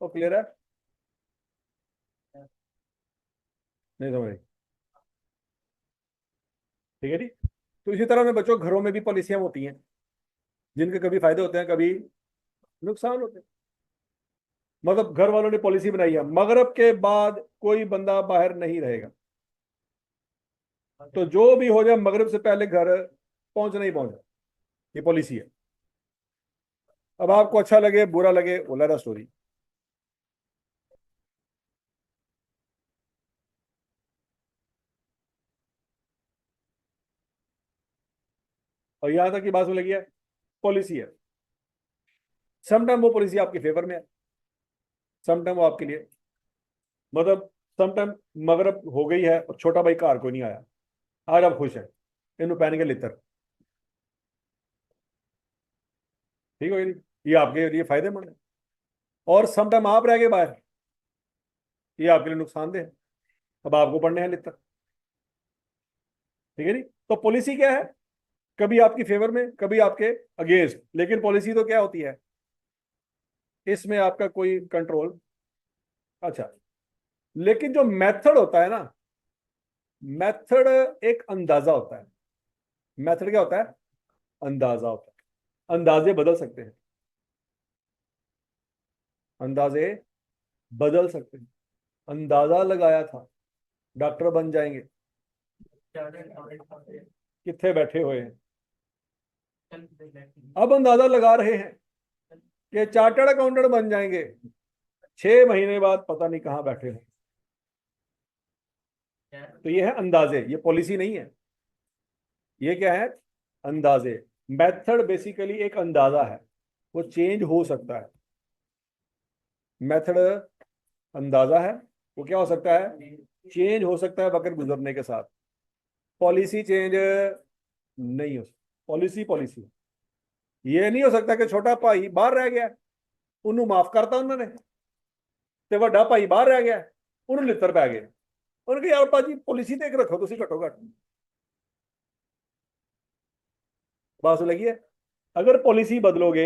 तो क्लियर है? नहीं समझ? ठीक है जी। तो इसी तरह में बच्चों घरों में भी पॉलिसियां होती हैं जिनके कभी फायदे होते हैं, कभी नुकसान होते हैं। मतलब घर वालों ने पॉलिसी बनाई है मगरिब के बाद कोई बंदा बाहर नहीं रहेगा, तो जो भी हो जाए मगरिब से पहले घर पहुंचना ही पहुंचा, ये पॉलिसी है। अब आपको अच्छा लगे बुरा लगे वो अलग स्टोरी। और यहां तक की बात में लगी है, पॉलिसी है, समटाइम वो पॉलिसी आपके फेवर में है, समटाइम वो आपके लिए, मतलब समटाइम मगरिब हो गई है और छोटा भाई घर को नहीं आया, आज आप खुश हैं, इन पहन के लितर, ठीक हो गई, ये आपके लिए फायदेमंद है। और समटाइम आप रह गए बाहर, ये आपके लिए नुकसानदेह है, अब आपको पढ़ने हैं लितर। ठीक है जी। तो पॉलिसी क्या है? कभी आपकी फेवर में, कभी आपके अगेंस्ट, लेकिन पॉलिसी तो क्या होती है? इसमें आपका कोई कंट्रोल। अच्छा, लेकिन जो मेथड होता है ना, मेथड एक अंदाजा होता है। मेथड क्या होता है? अंदाजा होता है। अंदाजे बदल सकते हैं, अंदाजे बदल सकते हैं। अंदाजा लगाया था डॉक्टर बन जाएंगे, कितने बैठे हुए हैं। अब अंदाजा लगा रहे हैं कि चार्टर्ड अकाउंटेंट बन जाएंगे, 6 महीने बाद पता नहीं कहां बैठे हैं। तो ये है अंदाजे, ये पॉलिसी नहीं है। ये क्या है? अंदाजे। मेथड बेसिकली एक अंदाजा है, वो चेंज हो सकता है। मेथड अंदाजा है, वो क्या हो सकता है? चेंज हो सकता है वक्त गुजरने के साथ। पॉलिसी चेंज नहीं हो सकती। Policy policy. ये नहीं हो सकता कि छोटा भाई बाहर रह गया, ਉਹਨੂੰ माफ करता उन्होंने, ਤੇ ਵੱਡਾ ਭਾਈ ਬਾਹਰ ਰਹਿ ਗਿਆ, ਉਹਨੂੰ ਲਿੱਤਰ ਪੈ ਗਏ। ਉਹਨੇ ਕਿਹਾ ਯਾਰ ਭਾਜੀ ਪੋਲਿਸੀ ਤੇ ਇੱਕ ਰੱਖੋ ਤੁਸੀਂ ਘੱਟੋ ਘੱਟ। बात लगी है? अगर पॉलिसी बदलोगे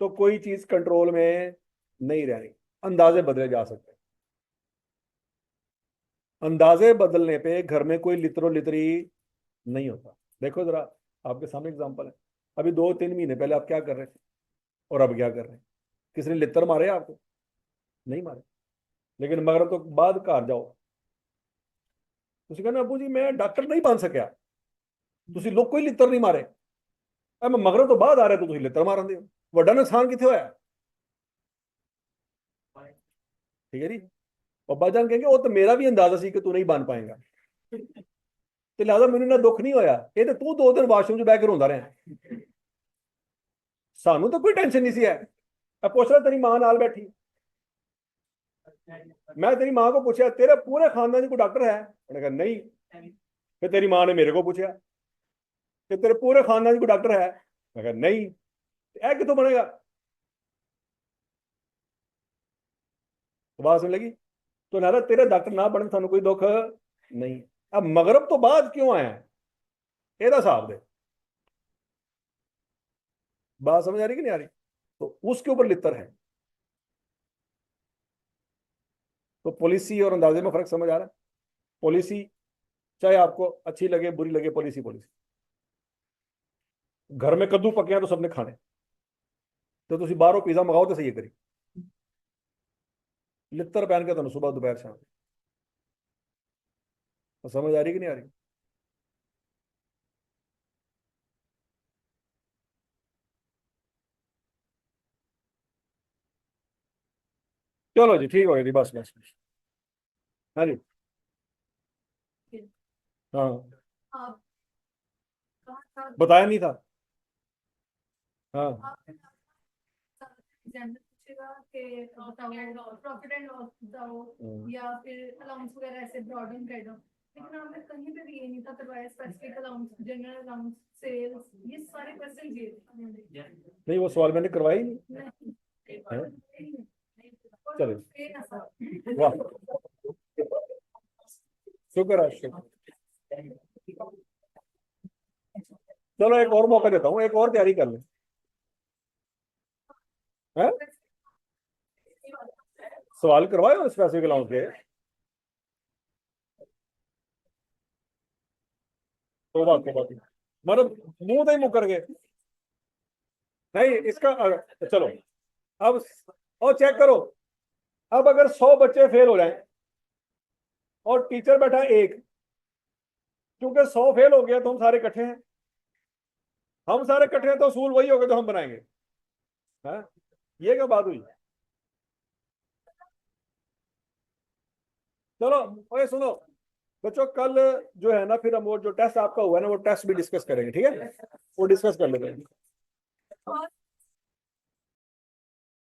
तो कोई चीज कंट्रोल में नहीं रहनी, अंदाजे बदले जा सकते हैं। अंदाजे बदलने पे घर में कोई लितरो लितरी नहीं होता। देखो जरा, आपके सामने एग्जांपल है। अभी 2-3 महीने पहले आप क्या कर रहे थे और अब क्या कर रहे हैं? किसी ने लितर मारे आपको? नहीं मारे। लेकिन मगर तो बाद घर जाओ, ਤੁਸੀਂ ਕਹਿੰਦੇ ਅੱਬੂ ਜੀ ਮੈਂ ਡਾਕਟਰ ਨਹੀਂ ਬਣ ਸਕਿਆ, ਤੁਸੀਂ ਲੋਕ ਕੋਈ ਲਿੱਤਰ ਨਹੀਂ ਮਾਰੇ, ਆ ਮੈਂ ਮਗਰੋਂ ਤੋਂ ਬਾਅਦ ਆ ਰਿਹਾ, ਤੁਸੀਂ ਲਿੱਤਰ ਮਾਰਨ ਦੇ ਹੋ। ਵੱਡਾ ਨੁਕਸਾਨ ਕਿੱਥੇ ਹੋਇਆ? ਠੀਕ ਹੈ ਜੀ। ਬੱਬਾ ਜਾਨ ਕਹਿੰਗੇ ਉਹ ਤਾਂ ਮੇਰਾ ਵੀ ਅੰਦਾਜ਼ਾ ਸੀ ਕਿ ਤੂੰ ਨਹੀਂ ਬਣ ਪਾਏਗਾ, ਤੇ ਲਿਹਾਜ਼ਾ ਮੈਨੂੰ ਨਾ ਦੁੱਖ ਨਹੀਂ ਹੋਇਆ। ਇਹ ਤੇ ਤੂੰ 2 ਦਿਨ ਵਾਸ਼ਰੂਮ 'ਚ ਬਹਿ ਕੇ ਰੋਂਦਾ ਰਿਹਾ, ਸਾਨੂੰ ਤਾਂ ਕੋਈ ਟੈਨਸ਼ਨ ਨਹੀਂ ਸੀ ਹੈ। ਆ ਪੁੱਛ ਲੈ ਤੇਰੀ ਮਾਂ ਨਾਲ ਬੈਠੀ, मैं तेरी माँ को पूछा तेरे पूरे खानदान में कोई डॉक्टर है? उन्होंने कहा नहीं। फिर तेरी माँ ने मेरे को पूछा कि तेरे पूरे खानदान में कोई डॉक्टर है? मैं कहा नहीं। ऐ कितों बनेगा? तो बात समझ लगी? तो ना तेरे डॉक्टर ना बने थानू कोई दुख नहीं। अब मगरब तो बाद क्यों आया, एदा हिसाब दे। बात समझ आ रही कि नहीं आ रही? तो उसके ऊपर लितर है। तो पॉलिसी और अंदाजे में फर्क समझ आ रहा है? पॉलिसी चाहे आपको अच्छी लगे बुरी लगे, पॉलिसी पॉलिसी। घर में कद्दू पके हैं तो सबने खाने, तो तुम बाहरों पिज्जा मंगाओ तो सही करी, लित्तर पहन के तुम सुबह दोपहर शाम। तो समझ आ रही कि नहीं आ रही? चलो जी, ठीक हो गई थी, बस बस बस। हाँ जी। हाँ, आप बताया नहीं था। हाँ, जनरल पूछेगा कि बताओ प्रॉफिट एंड लॉस बताओ, या फिर अलाउंस वगैरह ऐसे ब्रॉडन कर दो। लेकिन आपने कहीं पे भी ये नहीं था करवाया specific allowance, general allowance, sales, ये सारे क्वेश्चन ये नहीं वो सवाल मैंने करवाया ही नहीं। नहीं। चलो, वाह, शुक्र है, शुक्र। चलो एक और मौका देता हूँ, एक और तैयारी कर ले। हैं? सवाल करवाए स्पेसिफिक अलाउंस के? तो बात मतलब मुंह तो ही मुकर गए। नहीं इसका चलो अब, और चेक करो। अब अगर 100 बच्चे फेल हो जाए और टीचर बैठा एक, क्योंकि 100 फेल हो गया तो हम सारे इकट्ठे हैं, हम सारे इकट्ठे हैं तो असूल वही होगा जो हम बनाएंगे। है ये क्या बात हुई? चलो ओए सुनो बच्चों, कल जो है ना फिर हम वो जो टेस्ट आपका हुआ है ना वो टेस्ट भी डिस्कस करेंगे, ठीक है? वो डिस्कस कर लेते हैं।